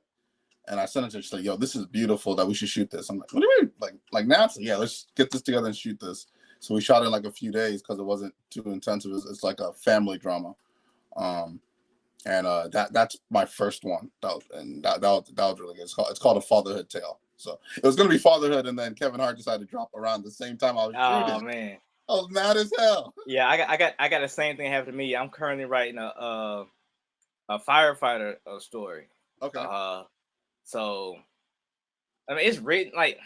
And I sent it to her. She's like, yo, this is beautiful that we should shoot this. I'm like, what do you mean? Like NASA? Yeah, let's get this together and shoot this. So we shot it in like a few days because it wasn't too intensive. It's like a family drama. And that's my first one. That was really good. It's called A Fatherhood Tale. So it was gonna be fatherhood, and then Kevin Hart decided to drop around the same time I was shooting. Oh man, I was mad as hell. Yeah, I got the same thing happen to me. I'm currently writing a firefighter story. Okay. So I mean, it's written like,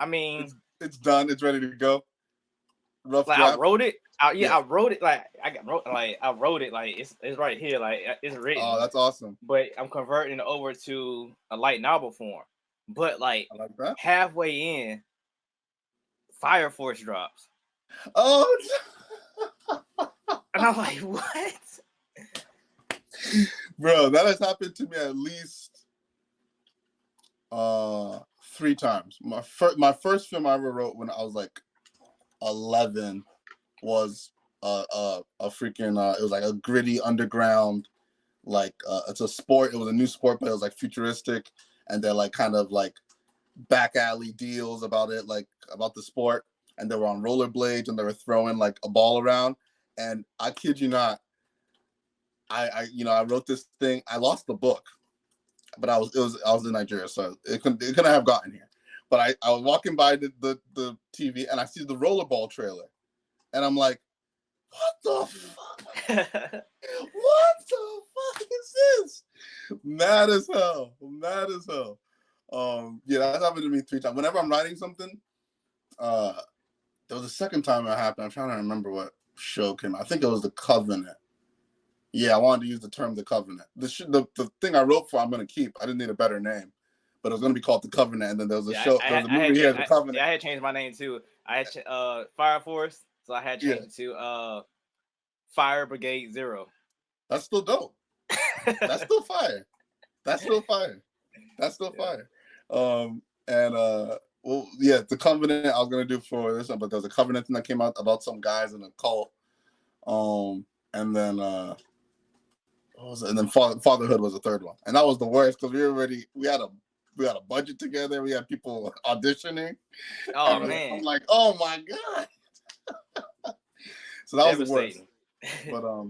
I mean, it's done. It's ready to go. Rough like draft. I wrote it. I wrote it like I wrote it like it's right here, like it's written. Oh, that's awesome. But I'm converting it over to a light novel form. But like, I like that. Halfway in, Fire Force drops. Oh, and I'm like, what? Bro, that has happened to me at least 3 times. My first film I ever wrote when I was like 11 was a freaking it was like a gritty underground, like it's a sport. It was a new sport, but it was like futuristic, and they're like kind of like back alley deals about it, like about the sport. And they were on rollerblades and they were throwing like a ball around. And I kid you not, I wrote this thing. I lost the book, but I was in Nigeria, so it couldn't have gotten here. But I was walking by the TV and I see the rollerball trailer, and I'm like, what the fuck? What the fuck is this? Mad as hell. Yeah, that happened to me 3 times. Whenever I'm writing something, there was a second time it happened. I'm trying to remember what show came out. I think it was The Covenant. Yeah, I wanted to use the term The Covenant. The thing I wrote for, I'm going to keep. I didn't need a better name, but it was going to be called The Covenant. And then there was a show, there was a movie here, The Covenant. Yeah, I had changed my name too. I had Fire Force, so I had changed it to Fire Brigade 0. That's still dope. That's still fire. Well, yeah, The Covenant I was gonna do for this one, but there was a Covenant thing that came out about some guys in a cult. And then what was it? And then Fatherhood was the third one, and that was the worst because we had a budget together. We had people auditioning. Oh man! I'm like, oh my god. So that was the worst.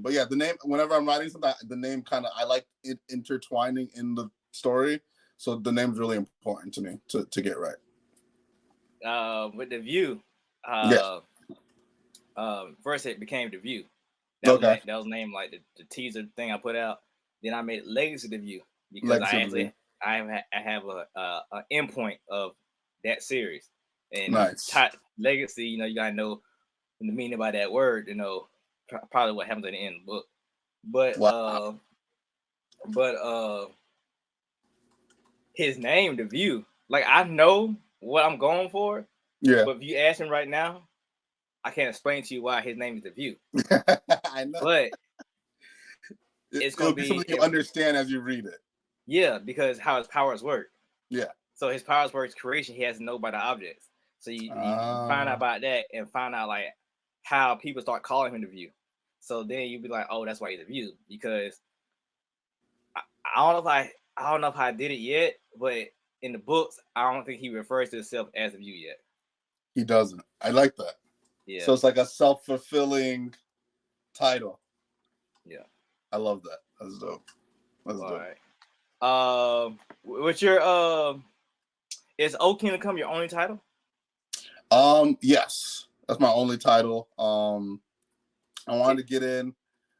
But yeah, the name. Whenever I'm writing something, the name kind of I like it intertwining in the story. So the name's really important to me to get right. With The View, first it became The View. That was named like the teaser thing I put out. Then I made Legacy The View because I have a endpoint of that series. And nice. Legacy, you gotta know the meaning by that word, probably what happens at the end of the book. But wow. His name, The View, like I know what I'm going for. Yeah. But if you ask him right now, I can't explain to you why his name is The View. I know. But it's gonna be something you understand as you read it. Yeah, because how his powers work. Yeah. So his powers works creation, he has to know about the objects. So you find out about that and find out like how people start calling him The View. So then you'd be like, oh, that's why he's The View. Because I don't know if I did it yet, but in the books, I don't think he refers to himself as The View yet. He doesn't. I like that. Yeah. So it's like a self-fulfilling title. Yeah. I love that. That's dope. All right. What's your is O Kingdom Come your only title? Yes. That's my only title. I wanted to get in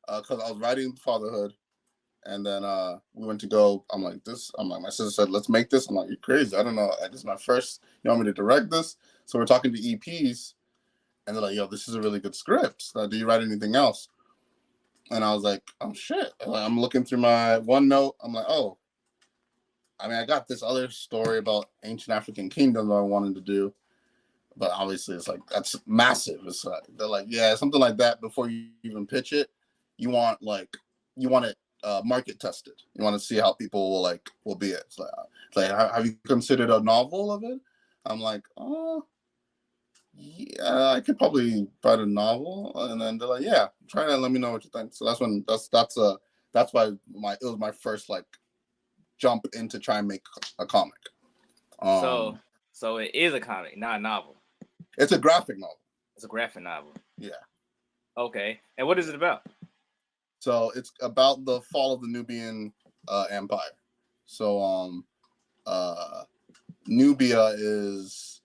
because I was writing Fatherhood, And then we went to go. I'm like, my sister said, let's make this. I'm like, you're crazy. I don't know. This is my first. You want me to direct this? So we're talking to EPs, and they're like, yo, this is a really good script. Do you write anything else? And I was like, oh shit. I'm looking through my OneNote. I'm like, oh, I mean, I got this other story about ancient African kingdom that I wanted to do. But obviously, it's like, that's massive. It's like, they're like, yeah, something like that. Before you even pitch it, you want it market tested. You want to see how people will be it. It's like, have you considered a novel of it? I'm like, oh, yeah, I could probably write a novel. And then they're like, yeah, try it and let me know what you think. So that's why it was my first jump in to try and make a comic. So it is a comic, not a novel. It's a graphic novel. It's a graphic novel. Yeah. Okay. And what is it about? So it's about the fall of the Nubian Empire. So Nubia is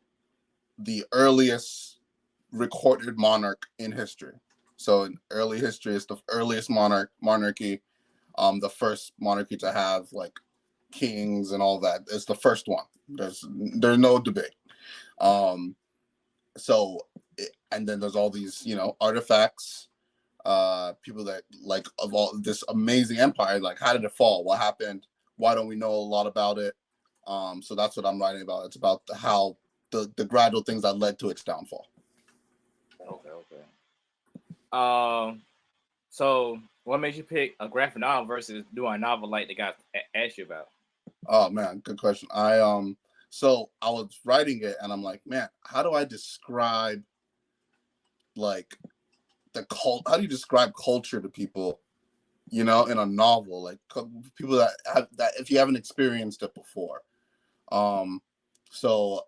the earliest recorded monarch in history. So in early history, it's the earliest monarchy, the first monarchy to have kings and all that. It's the first one. There's no debate. And then there's all these, artifacts, people that of all this amazing empire, how did it fall? What happened? Why don't we know a lot about it? So that's what I'm writing about. It's about how the gradual things that led to its downfall. Okay. So what made you pick a graphic novel versus doing a novel like the guy asked you about? Oh man, good question. So I was writing it and I'm like, man, how do I describe how do you describe culture to people, in a novel, people that if you haven't experienced it before. So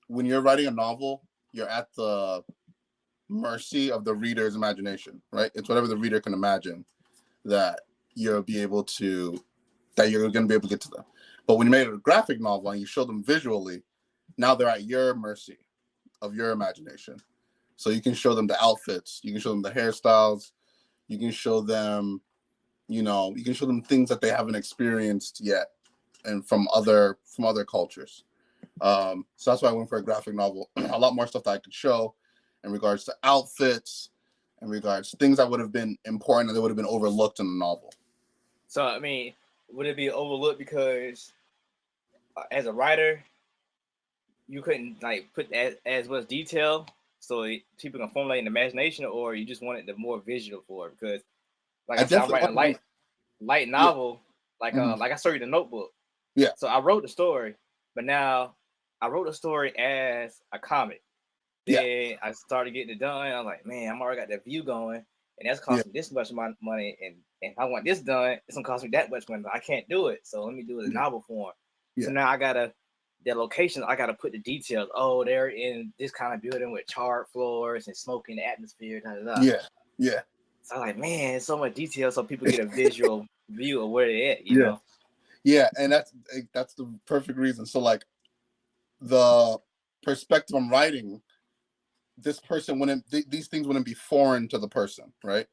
when you're writing a novel, you're at the mercy of the reader's imagination, right? It's whatever the reader can imagine that you're going to be able to get to them. But when you made a graphic novel and you show them visually, now they're at your mercy of your imagination. So you can show them the outfits, you can show them the hairstyles, you can show them, things that they haven't experienced yet, and from other cultures. So that's why I went for a graphic novel. A lot more stuff that I could show in regards to outfits, in regards to things that would have been important and they would have been overlooked in the novel. So I mean, would it be overlooked because as a writer, you couldn't put as much detail so people can formulate an imagination, or you just wanted the more visual for it? Because I said, I'm writing a light novel, yeah. I started The Notebook. Yeah. So I wrote the story, but now I wrote the story as a comic. Then I started getting it done. I'm like, man, I'm already got that view going, and that's costing me this much money. And if I want this done, it's gonna cost me that much money. I can't do it, so let me do it in novel form. Yeah. So now I gotta the location. I gotta put the details. Oh, they're in this kind of building with charred floors and smoke in the atmosphere. Yeah. So I'm like, man, so much detail, so people get a visual view of where they're at. You know. Yeah, and that's the perfect reason. So the perspective I'm writing, this person these things wouldn't be foreign to the person, right?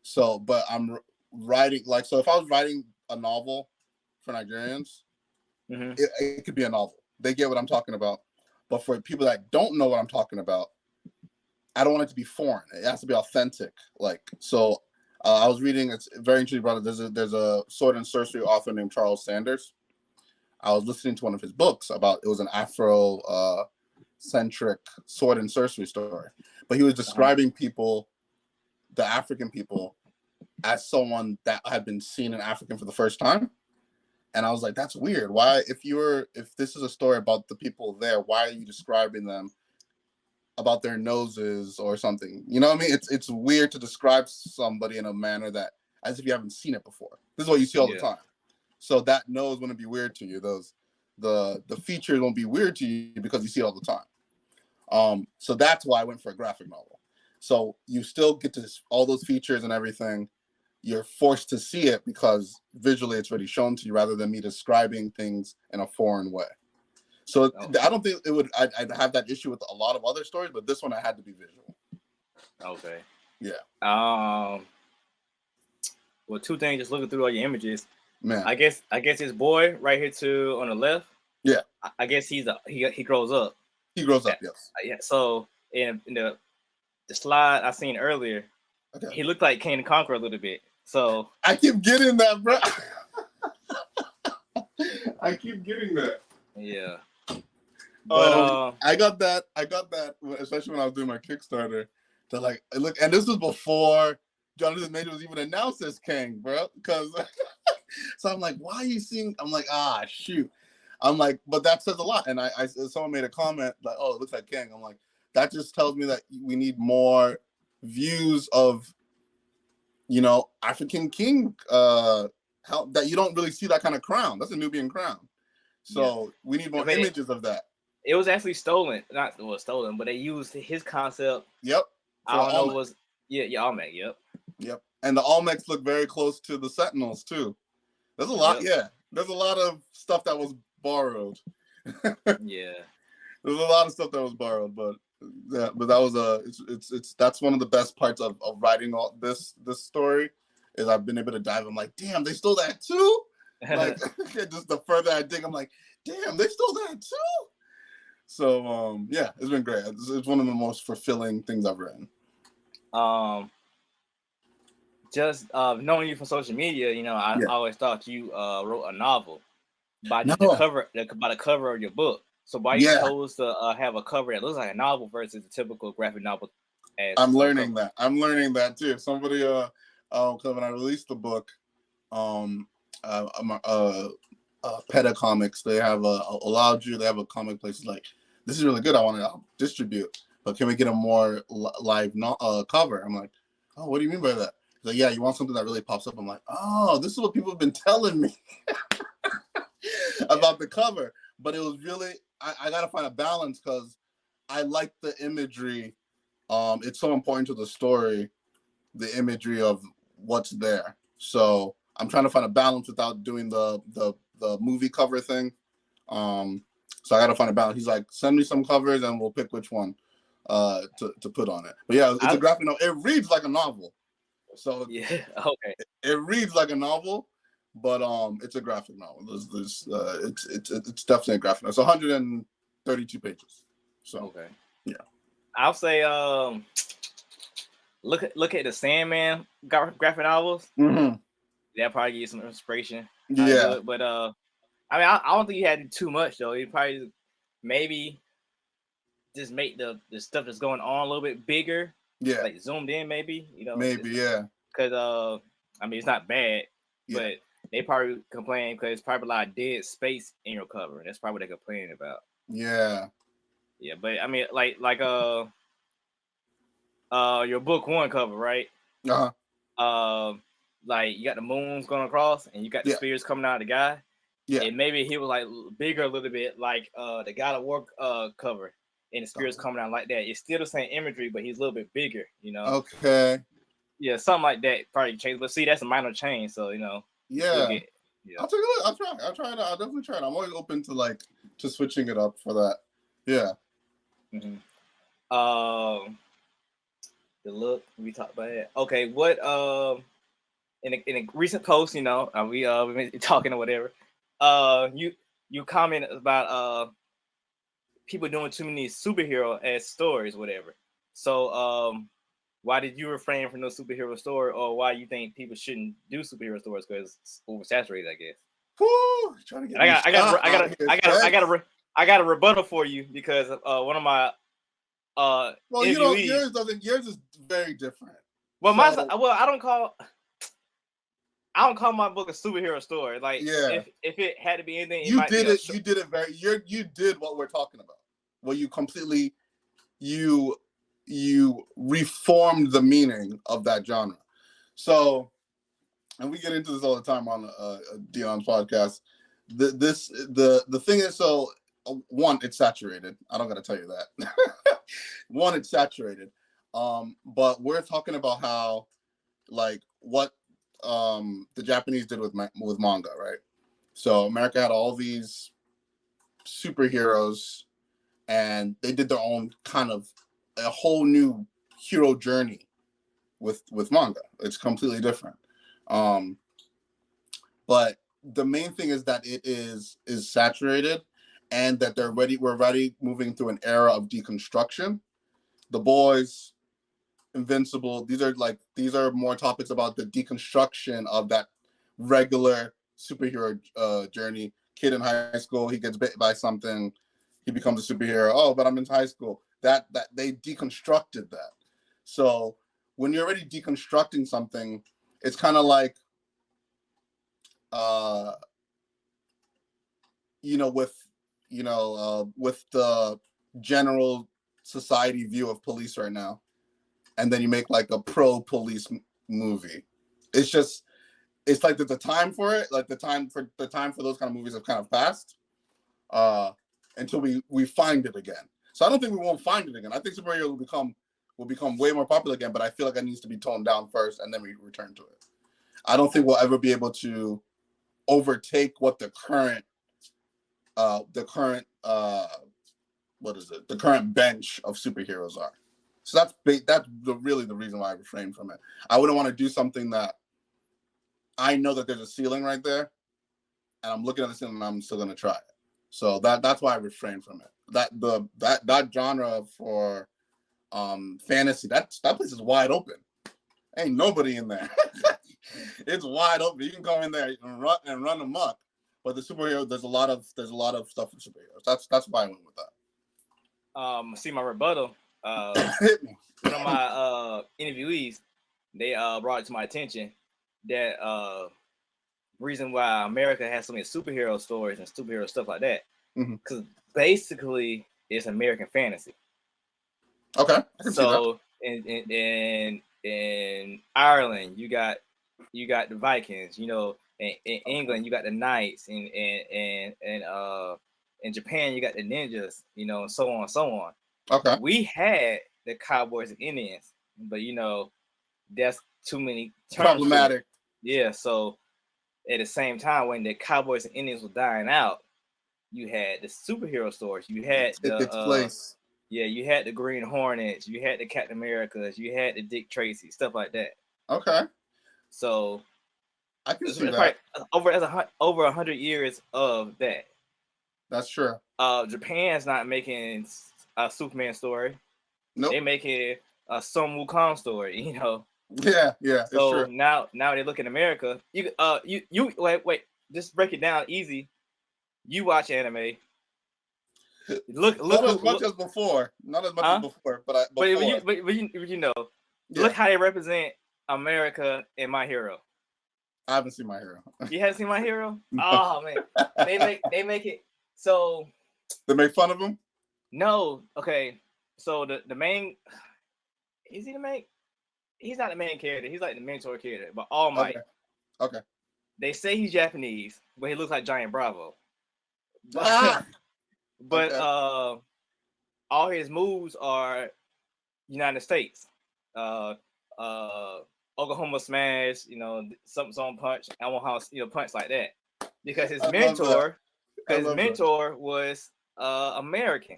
So, but I'm writing so if I was writing a novel for Nigerians, it could be a novel. They get what I'm talking about. But for people that don't know what I'm talking about, I don't want it to be foreign. It has to be authentic. I was reading. It's very interesting, brother. There's a sword and sorcery author named Charles Sanders. I was listening to one of his books about it was an Afro centric sword and sorcery story, but he was describing people, the African people, as someone that had been seen in African for the first time. And I was like, that's weird. Why, if this is a story about the people there, why are you describing them about their noses or something? You know what I mean? It's weird to describe somebody in a manner that as if you haven't seen it before. This is what you see all the time. So that nose wouldn't be weird to you. The features won't be weird to you because you see it all the time. So that's why I went for a graphic novel. So you still get to all those features and everything. You're forced to see it because visually it's already shown to you rather than me describing things in a foreign way. So I don't think I'd have that issue with a lot of other stories, but this one I had to be visual. Okay. Yeah. well, two things. Just looking through all your images. Man. I guess his boy right here to on the left. Yeah. I guess he grows up. He grows up, yes. Yeah. So in the slide I seen earlier, he looked like King the Conqueror a little bit. So I keep getting that, bro. I keep getting that. Yeah. But I got that, especially when I was doing my Kickstarter. To like look, and this was before Jonathan Major was even announced as King, bro. Because so I'm like, why are you seeing? I'm like, shoot. I'm like, but that says a lot. And I someone made a comment like, oh, it looks like King. I'm like, that just tells me that we need more views of, African king. How that you don't really see that kind of crown. That's a Nubian crown. So we need more images of that. It was actually stolen, stolen, but they used his concept. Yep. I don't know. Was Olmec. Yep. And the Olmecs look very close to the Sentinels too. There's a lot. Yep. Yeah. There's a lot of stuff that was borrowed. Yeah. There's a lot of stuff that was borrowed, but that was that's one of the best parts of writing all this story is I've been able to dive. I'm like, damn, they stole that too. Like just the further I dig, I'm like, damn, they stole that too. So yeah, it's been great. It's one of the most fulfilling things I've written. Just knowing you from social media, I always thought you wrote a novel by the cover of your book. So why you chose to have a cover that looks like a novel versus a typical graphic novel? I'm learning that. I'm learning that too. Somebody when I released the book, Peta Comics, they have allowed you. They have a comic place like, this is really good. I want to distribute, but can we get a more live cover? I'm like, oh, what do you mean by that? He's like, yeah, you want something that really pops up. I'm like, oh, this is what people have been telling me about the cover. But it was really, I got to find a balance because I like the imagery. It's so important to the story, the imagery of what's there. So I'm trying to find a balance without doing the movie cover thing. So I got to find a balance. He's like, send me some covers and we'll pick which one to put on it. But yeah, it's a graphic novel. It reads like a novel. So yeah, okay. It reads like a novel, but it's a graphic novel. It's definitely a graphic novel. It's 132 pages. So okay, yeah. I'll say look at the Sandman graphic novels. Mm-hmm. That'll probably give you some inspiration. Yeah, but I mean, I don't think you had to do too much though. You probably maybe just make the stuff that's going on a little bit bigger. Yeah, like zoomed in, maybe. Maybe, yeah. Because I mean, it's not bad, but they probably complain because it's probably a lot of dead space in your cover. That's probably what they're complaining about. Yeah. Yeah, but I mean, like your book one cover, right? Like you got the moons going across, and you got the spears coming out of the guy. Yeah. And maybe he was like bigger a little bit, like the God of War cover, and the spears coming out like that. It's still the same imagery, but he's a little bit bigger, Okay. Yeah, something like that probably change. But see, that's a minor change, so Yeah. I'll take a look. I'll try it. I'll definitely try it. I'm always open to switching it up for that. Yeah. Mm-hmm. The look we talked about it. Okay, what in a recent post, we've been talking or whatever. You comment about people doing too many superhero as stories, whatever. So why did you refrain from those superhero story, or why you think people shouldn't do superhero stories because it's oversaturated? I guess. Woo, trying to get I got a rebuttal for you because one of my yours is very different. Well, I don't call my book a superhero story. Like, if it had to be anything, you did what we're talking about. Well, you completely you reformed the meaning of that genre. So, and we get into this all the time on Dion's podcast. The thing is, so one, it's saturated. I don't got to tell you that. One, it's saturated. But we're talking about how, like, what the Japanese did with manga, right? So America had all these superheroes, and they did their own kind of a whole new hero journey with manga. It's completely different. But the main thing is that it is saturated, and that we're already moving through an era of deconstruction. The Boys, Invincible, these are more topics about the deconstruction of that regular superhero journey. Kid in high school, he gets bit by something, he becomes a superhero. Oh, but I'm in high school. That they deconstructed that. So when you're already deconstructing something, it's kind of like with the general society view of police right now, and then you make like a pro-police movie. It's like that the time for it, like the time for those kind of movies have kind of passed, until we find it again. So I don't think we won't find it again. I think superhero will become way more popular again, but I feel like it needs to be toned down first, and then we return to it. I don't think we'll ever be able to overtake what the current bench of superheroes are. So that's really the reason why I refrain from it. I wouldn't want to do something that I know that there's a ceiling right there, and I'm looking at the ceiling and I'm still going to try it. So that's why I refrain from it. That genre for fantasy, that place is wide open. Ain't nobody in there. It's wide open. You can go in there and run amok. But the superhero, there's a lot of stuff in superheroes. That's why I went with that. See my rebuttal. Hit me. One of my interviewees, they brought it to my attention that reason why America has so many superhero stories and superhero stuff like that, because basically it's American fantasy. Okay, I can see that. In Ireland, you got the Vikings. In England, you got the Knights, and in Japan, you got the ninjas. And so on and so on. Okay. We had the Cowboys and Indians, but that's too many terms. Problematic. Yeah. So at the same time, when the Cowboys and Indians were dying out, you had the superhero stories. You had its place. Yeah, you had the Green Hornets, you had the Captain Americas, you had the Dick Tracy, stuff like that. Okay. So I can see that. Over 100 years of that. That's true. Japan's not making a Superman story. Nope. They're making a Sun Wukong story. Yeah. So it's true. now they look in America. You wait, just break it down easy. You watch anime. Look, not as much as before, but look how they represent America in My Hero. I haven't seen My Hero. You haven't seen My Hero? Oh man, they make it so. They make fun of him? No, okay. So the main, is he the main? He's not the main character. He's like the mentor character, but All Might. Okay. They say he's Japanese, but he looks like Giant Bravo. But all his moves are United States. Oklahoma Smash, something punch, Elmo House, punch like that. Because his mentor was American.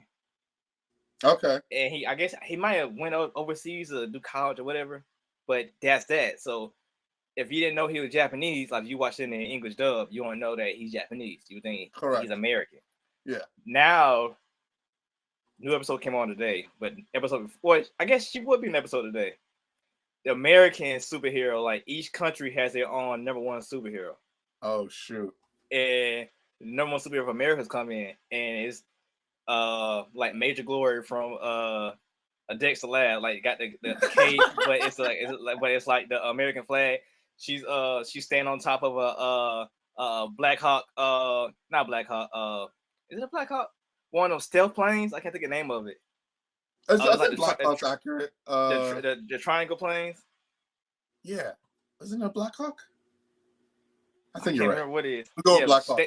Okay. And I guess he might have went overseas to do college or whatever, but that's that. So if you didn't know he was Japanese, like you watched it in the English dub, you don't know that he's Japanese. You think he's American. Yeah. Now, new episode came on today, but episode before, I guess she would be an episode today. The American superhero, like each country has their own number one superhero. Oh shoot! And the number one superhero of America's come in, and it's like Major Glory from a Dexter Lab, like got the cape, but it's like the American flag. She's standing on top of a Black Hawk, not Black Hawk, is it a Black Hawk? One of those stealth planes. I can't think of the name of it. I think Black Hawk's accurate. The triangle planes. Yeah, isn't it a Black Hawk? I can't remember what it is. Go with Black Hawk.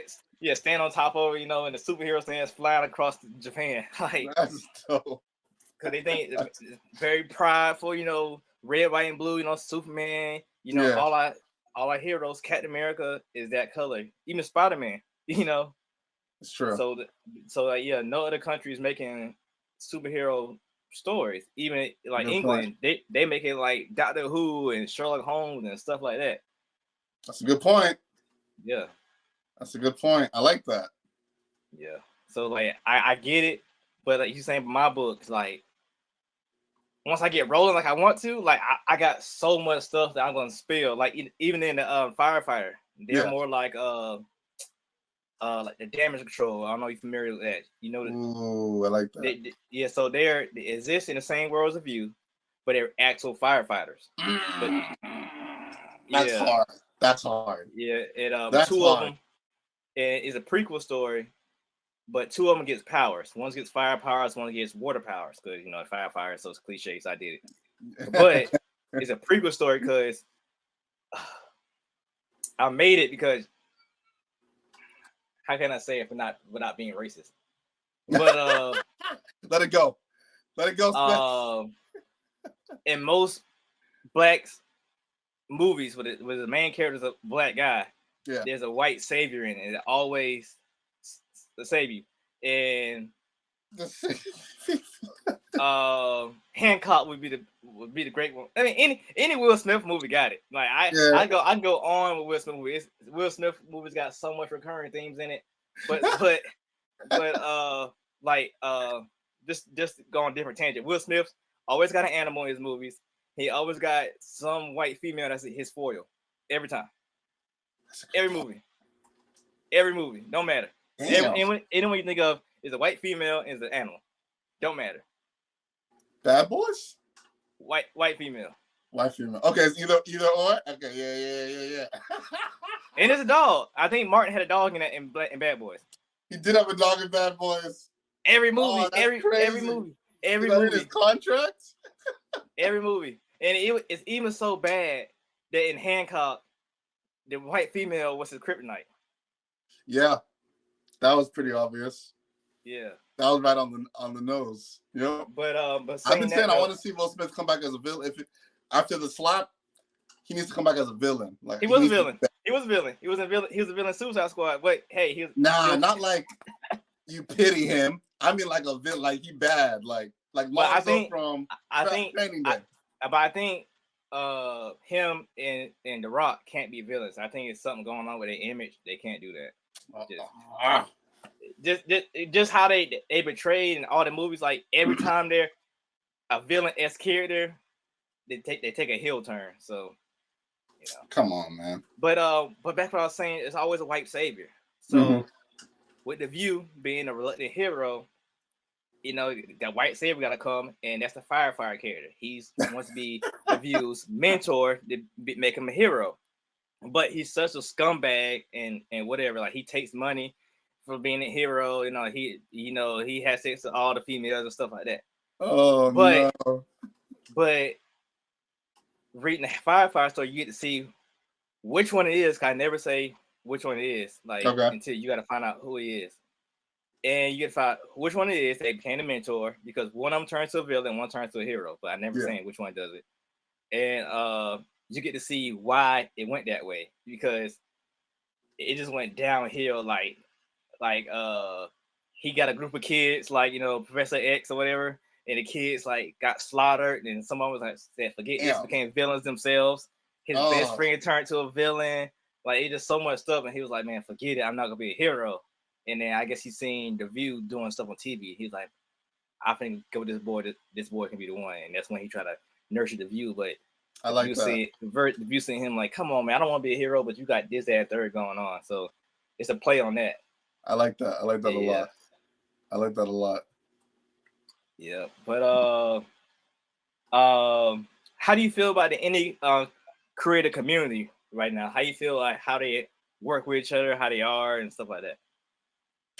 Stand on top of and the superhero stands flying across Japan. Like that's dope. Because they think it's very prideful. Red, white, and blue. Superman. All our heroes, Captain America is that color. Even Spider-Man. It's true. No other country is making superhero stories. Even like England, they make it like Doctor Who and Sherlock Holmes and stuff like that. That's a good point. Yeah. That's a good point. I like that. Yeah. So like I get it, but like you saying my books, like once I get rolling like I want to, like I got so much stuff that I'm gonna spill. Like even in the firefighter, they're more like the damage control. I don't know if you're familiar with that. You know Ooh, I like that. yeah, so they exist in the same worlds of you, but they're actual firefighters. But That's hard. That's hard. Yeah, and That's two hard. of them is a prequel story, but two of them gets powers. One gets fire powers, one gets water powers. Because fire, so it's cliche, so I did it. But it's a prequel story because I made it because how can I say it without being racist? But let it go. Let it go. In most blacks movies with the main character is a black guy, there's a white savior in it. It always save you. And Hancock would be the great one. I mean, any Will Smith movie got it. Like I go on with Will Smith movies. Will Smith movies got so much recurring themes in it, but just go on different tangent. Will Smith always got an animal in his movies. He always got some white female that's his foil every time. Every movie, don't matter. Anyone you think of is a white female and is an animal. Don't matter. Bad Boys? White female. White female. Okay, it's either or. Okay, yeah. And it's a dog. I think Martin had a dog in Bad Boys. He did have a dog in Bad Boys. Every movie, every movie. His contract. Every movie, and it's even so bad that in Hancock, the white female was his kryptonite. Yeah, that was pretty obvious. Yeah, that was right on the nose. Yep. But I've been saying I want to see Will Smith come back as a villain. After the slap, he needs to come back as a villain. Like he was a villain. He was a villain. He was a villain in Suicide Squad. But hey, he was not like you pity him. I mean like a villain, like he bad, like Lonzo from Training Day. But I think him and The Rock can't be villains. I think it's something going on with their image. They can't do that. Just how they betrayed in all the movies. Like every time they're a villain-esque character, they take a heel turn. So come on, man. But back to what I was saying, it's always a white savior. So with the View being a reluctant hero, that white savior got to come, and that's the firefighter character. He wants to be the View's mentor to make him a hero, but he's such a scumbag and whatever. Like he takes money for being a hero. He has sex with all the females and stuff like that. Oh, no. But reading the firefighter story, you get to see which one it is. I never say which one it is, until you got to find out who he is. And you get to find which one it is. They became the mentor because one of them turns to a villain, one turns to a hero. But I never saying which one does it. And you get to see why it went that way because it just went downhill. Like he got a group of kids, Professor X or whatever, and the kids got slaughtered. And someone was said, "Forget this," became villains themselves. His best friend turned to a villain. Like it just so much stuff, and he was like, "Man, forget it. I'm not gonna be a hero." And then I guess he's seen The View doing stuff on TV. He's like, I think go with this boy. This boy can be the one. And that's when he tried to nurture The View. But I like that. The View seeing him like, come on, man, I don't want to be a hero, but you got this, that, third going on. So it's a play on that. I like that. I like that a lot. I like that a lot. Yeah. But how do you feel about the indie creator community right now? How you feel like how they work with each other, how they are, and stuff like that?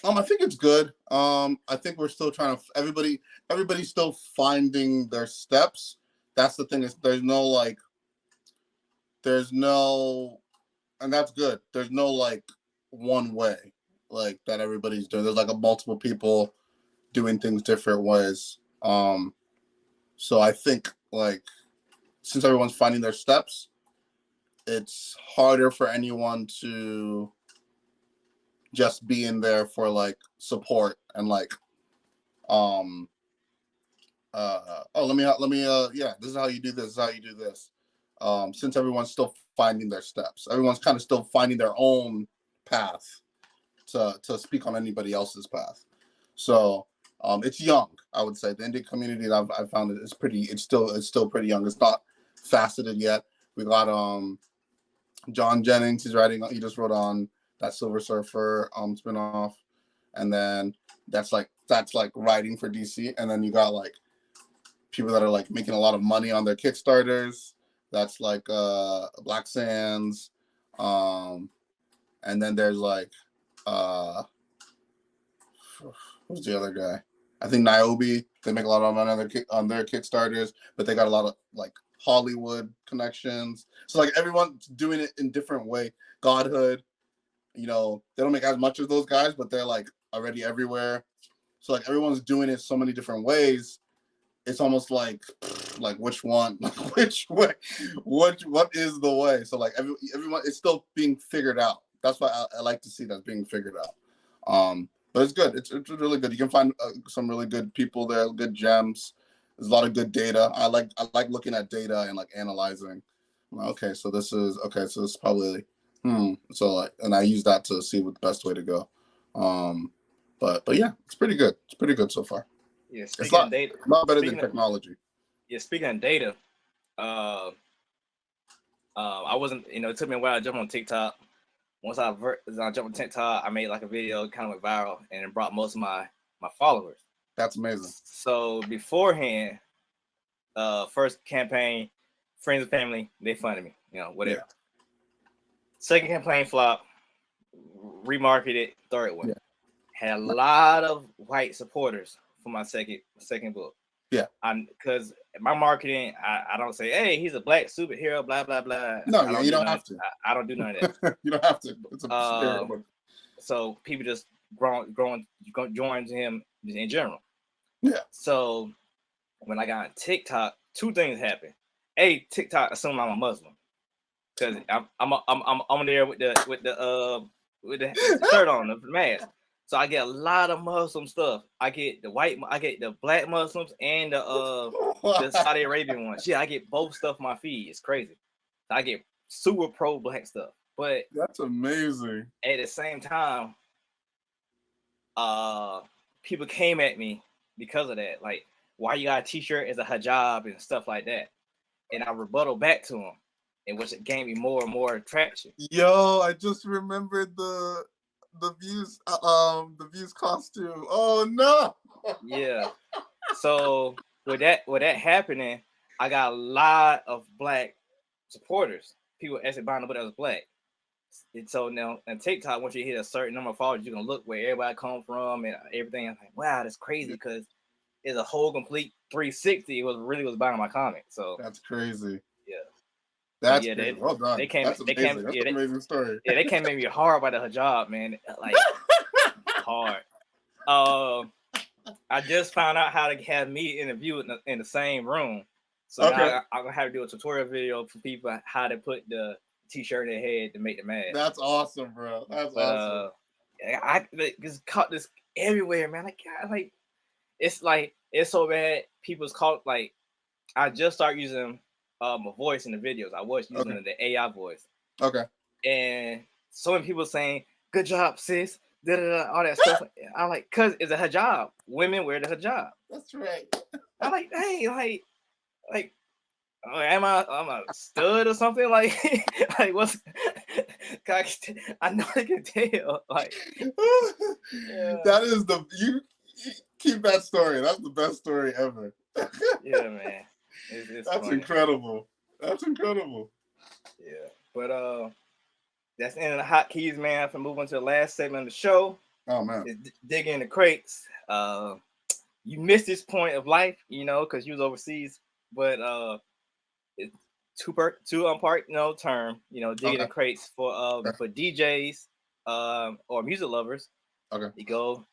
I think it's good. I think we're still trying to. Everybody's still finding their steps. That's the thing. Is there's no, and that's good. There's no one way that everybody's doing. There's a multiple people doing things different ways. So I think since everyone's finding their steps, it's harder for anyone to just be in there for support and let me this is how you do this, this is how you do this. since everyone's still finding their steps. Everyone's kind of still finding their own path to speak on anybody else's path. So it's young, I would say. The indie community that I've found it's still pretty young. It's not faceted yet. We got John Jennings. He just wrote on that Silver Surfer spinoff, and then that's like writing for DC. And then you got like people that are like making a lot of money on their Kickstarters. That's like Black Sands, and then there's like who's the other guy? I think Niobe. They make a lot of money on their Kickstarters, but they got a lot of like Hollywood connections. So like everyone's doing it in different way. Godhood, they don't make as much as those guys, but they're like already everywhere. So like everyone's doing it so many different ways. It's almost like which one, which way, what is the way? So like everyone, it's still being figured out. That's why I like to see that being figured out. But it's good. It's really good. You can find some really good people there, good gems. There's a lot of good data. I like looking at data and like analyzing. Okay, so this is probably So like, and I use that to see what the best way to go. But yeah, it's pretty good. It's pretty good so far. Yeah, it's a lot better than technology. Yeah, speaking of data, I wasn't. It took me a while to jump on TikTok. Once I jumped on TikTok, I made like a video, kind of went viral, and it brought most of my followers. That's amazing. So beforehand, first campaign, friends and family, they funded me, whatever. Yeah. Second campaign flop, remarketed. Third one, had a lot of white supporters for my second book. Yeah, because my marketing, I don't say, hey, he's a black superhero, blah blah blah. No, you don't have to. I don't do none of that. You don't have to. It's a superhero book. So people just join him in general. Yeah. So when I got on TikTok, two things happened. A, TikTok assumed I'm a Muslim because I'm there with the shirt on, the mask. So I get a lot of Muslim stuff. I get the black Muslims and the Saudi Arabian ones. Yeah, I get both stuff on my feed. It's crazy. I get super pro black stuff. But that's amazing. At the same time, people came at me because of that. Like, why you got a t-shirt as a hijab and stuff like that? And I rebuttal back to them, and which gave me more and more traction. Yo, I just remembered the views costume. Oh no. Yeah. So with that happening, I got a lot of black supporters. People actually buying the book that was black. And so now on TikTok, once you hit a certain number of followers, you can look where everybody come from and everything. I'm like, wow, that's crazy because it's a whole complete 360. It was buying my comic. So that's crazy. Yeah. That's well done. That's an amazing story. Yeah, they came at me hard by the hijab, man. Like hard. I just found out how to have me interview in the same room. So now I'm gonna have to do a tutorial video for people how to put the t-shirt in their head to make the mask. That's awesome, bro. That's awesome. I just caught this everywhere, man. It's so bad. People's caught like I just started using a voice in the videos. I was using the AI voice. Okay. And so many people saying, "Good job, sis." All that stuff. I'm like, cause it's a hijab. Women wear the hijab. That's right. I'm like, hey, like, am I'm a stud or something? Like what's? I know I can tell. Like, that is you keep that story. That's the best story ever. Yeah, man. It's that's funny. Incredible. That's incredible. Yeah, but that's the end of the hot keys, man. I can move on to the last segment of the show. Oh man, it's digging in the crates. You missed this point of life, because you was overseas, but it's two-part term, digging the crates for DJs or music lovers. Okay. They go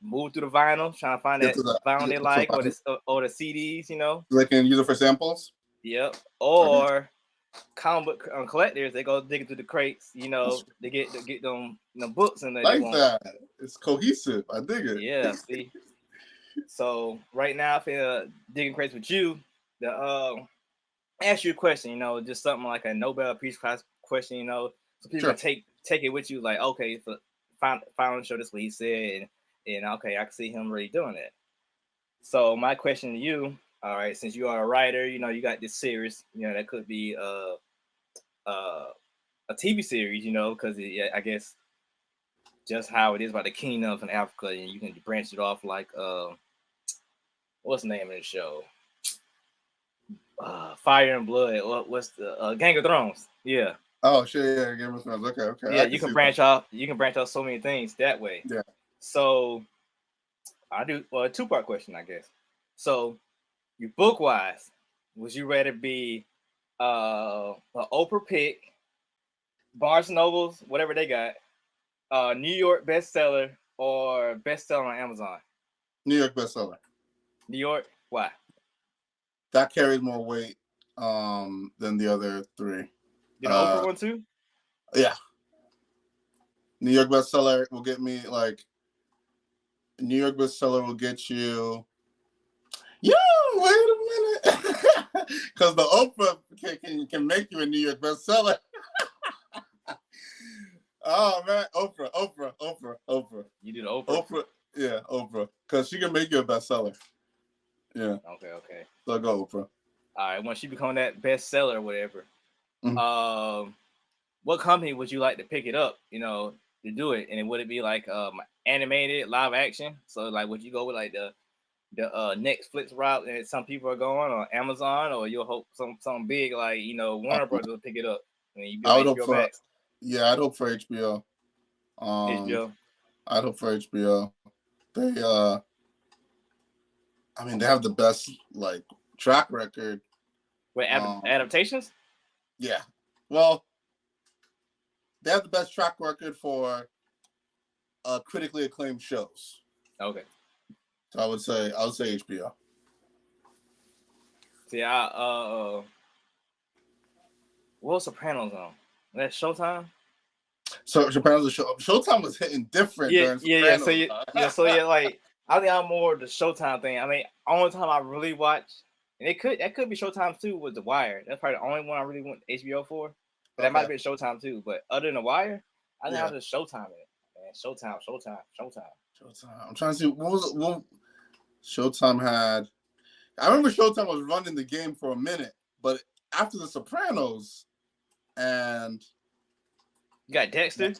move through the vinyl, trying to find that vinyl they like, or the CDs, They can use it for samples. Yep. Or comic book collectors, they go digging through the crates, they get them books and that. It's cohesive. I dig it. Yeah. See. So right now, if digging crates with you, the ask you a question, just something like a Nobel Peace Prize question, so people Sure. can take it with you, like, okay, for final show, this is what he said, and okay, I can see him really doing it. So my question to you, all right, since you are a writer, you got this series, that could be a TV series, because I guess just how it is about the kingdoms in Africa, and you can branch it off like what's the name of the show? Fire and Blood. What's the Gang of Thrones? Yeah. Oh shit, yeah, Game of Thrones. Okay. Yeah, I you can can see branch off. You can branch off so many things that way. that. Yeah. So I do a two-part question, I guess. So you book wise, would you rather be an Oprah pick, Barnes Nobles, whatever they got, New York bestseller or bestseller on Amazon? New York bestseller. New York, why? That carries more weight than the other three. Did the Oprah one too? Yeah. New York bestseller will get me like. New York bestseller will get you. Yo, wait a minute, because the Oprah can make you a New York bestseller. Oh man, Oprah. You did Oprah. Oprah, yeah, Oprah, because she can make you a bestseller. Yeah. Okay. So go Oprah. All right, once you become that bestseller or whatever, Mm-hmm. What company would you like to pick it up? To do it, and would it be like animated, live action? So like, would you go with like the Netflix route that some people are going, or Amazon, or you'll hope something big like Warner Brothers will pick it up and you I would HBO hope for Max? I'd hope for HBO. HBO. I'd hope for HBO. They I mean they have the best like track record. With adaptations? Yeah. Well, they have the best track record for critically acclaimed shows. Okay. So I would say HBO. See, what was Sopranos on? That Showtime? So Sopranos, Showtime was hitting different during Yeah. Sopranos. So like I think I'm more the Showtime thing. I mean, only time I really watched, and that could be Showtime too, was The Wire. That's probably the only one I really went HBO for. But that might have been Showtime too. But other than The Wire, I think I was just Showtime in it. Man, Showtime. I'm trying to see what was it. What Showtime had. I remember Showtime was running the game for a minute, but after The Sopranos and you got Dexter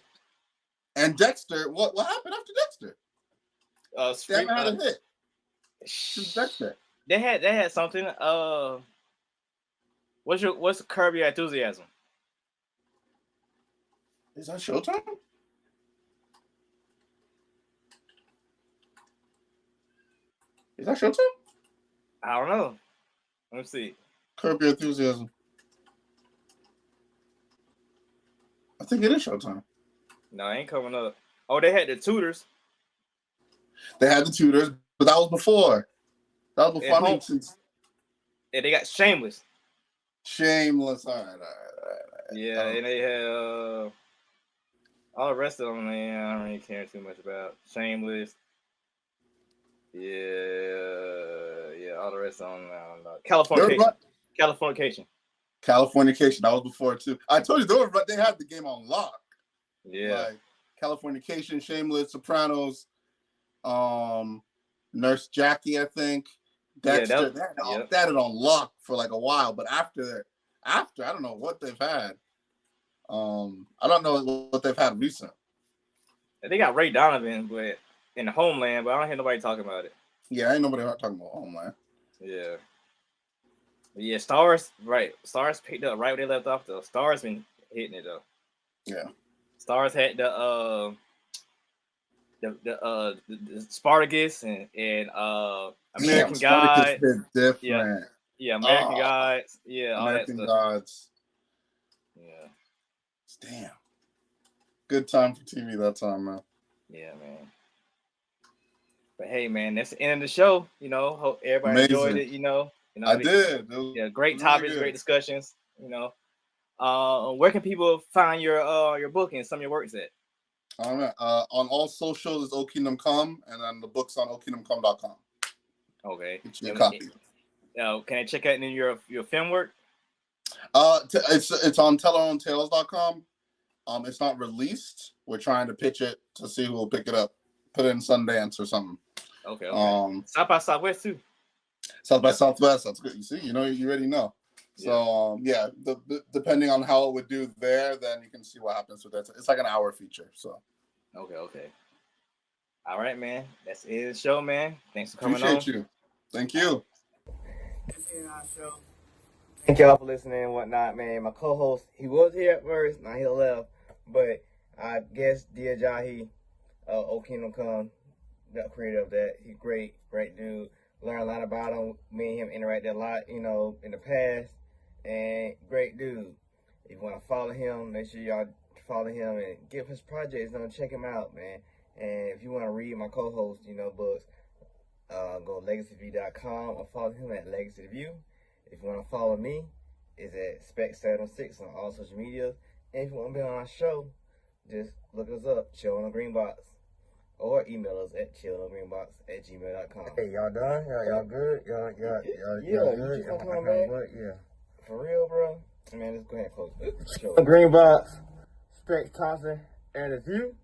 and Dexter, what happened after Dexter? They haven't had a hit since Dexter. They had something. What's Curb Your Enthusiasm? Is that Showtime? Is that Showtime? I don't know. Let me see. Curb Your Enthusiasm. I think it is Showtime. No, it ain't coming up. Oh, they had the Tudors. They had the Tudors, but that was before. That was before. I mean, since yeah, they got Shameless. Shameless. All right. Yeah, and they had all the rest of them. Man, I don't really care too much about Shameless. Yeah, all the rest of them. I don't know. Californication. That was before too. I told you they had the game on lock. Yeah. Like Californication, Shameless, Sopranos, Nurse Jackie, I think. Dexter, that had it on lock for like a while, but after I don't know what they've had. I don't know what they've had recent. They got Ray Donovan, but in the Homeland, but I don't hear nobody talking about it. Yeah, ain't nobody talking about Homeland. Yeah. But yeah, Stars picked up right where they left off though. Stars been hitting it though. Yeah. Stars had the Spartacus and American Gods. Different. Yeah, American Gods. Yeah, all American that stuff. Gods. Yeah. Damn. Good time for TV that time, man. Yeah, man. But hey, man, that's the end of the show. Hope everybody enjoyed it. I did. Yeah, great topics, great discussions. Where can people find your book and some of your works at? All right. On all socials is O Kingdom Come, and then the book's on okingdomcome.com. Okay. Get you a copy. Can I check out any of your film work? It's on tellerontales.com. It's not released. We're trying to pitch it to see who will pick it up. Put it in Sundance or something. Okay. South by Southwest too. South by Southwest. That's good. You see, you already know. So depending on how it would do there, then you can see what happens with that. It's like an hour feature. So. Okay. All right, man. That's it. The show, man. Thanks for coming Appreciate you. Thank you. Thank y'all for listening and whatnot, man. My co-host, he was here at first, now he left, but I guess D Ajayi, O Kingdom Come, the creator of that, he great dude. Learned a lot about him. Me and him interacted a lot, in the past, and great dude. If you want to follow him, make sure y'all follow him and give his projects. Check him out, man. And if you want to read my co-host, books, go to legacyview.com or follow him at legacyview. If you want to follow me, it's at Specks706 on all social media. And if you want to be on our show, just look us up, Chill on the Green Box, or email us at chillongreenbox@gmail.com. Hey, y'all done? Y'all good? Y'all good? You keep on coming back. Yeah. For real, bro? Man, let's go ahead and close it. Green Box, Specks, Thompson, and the View.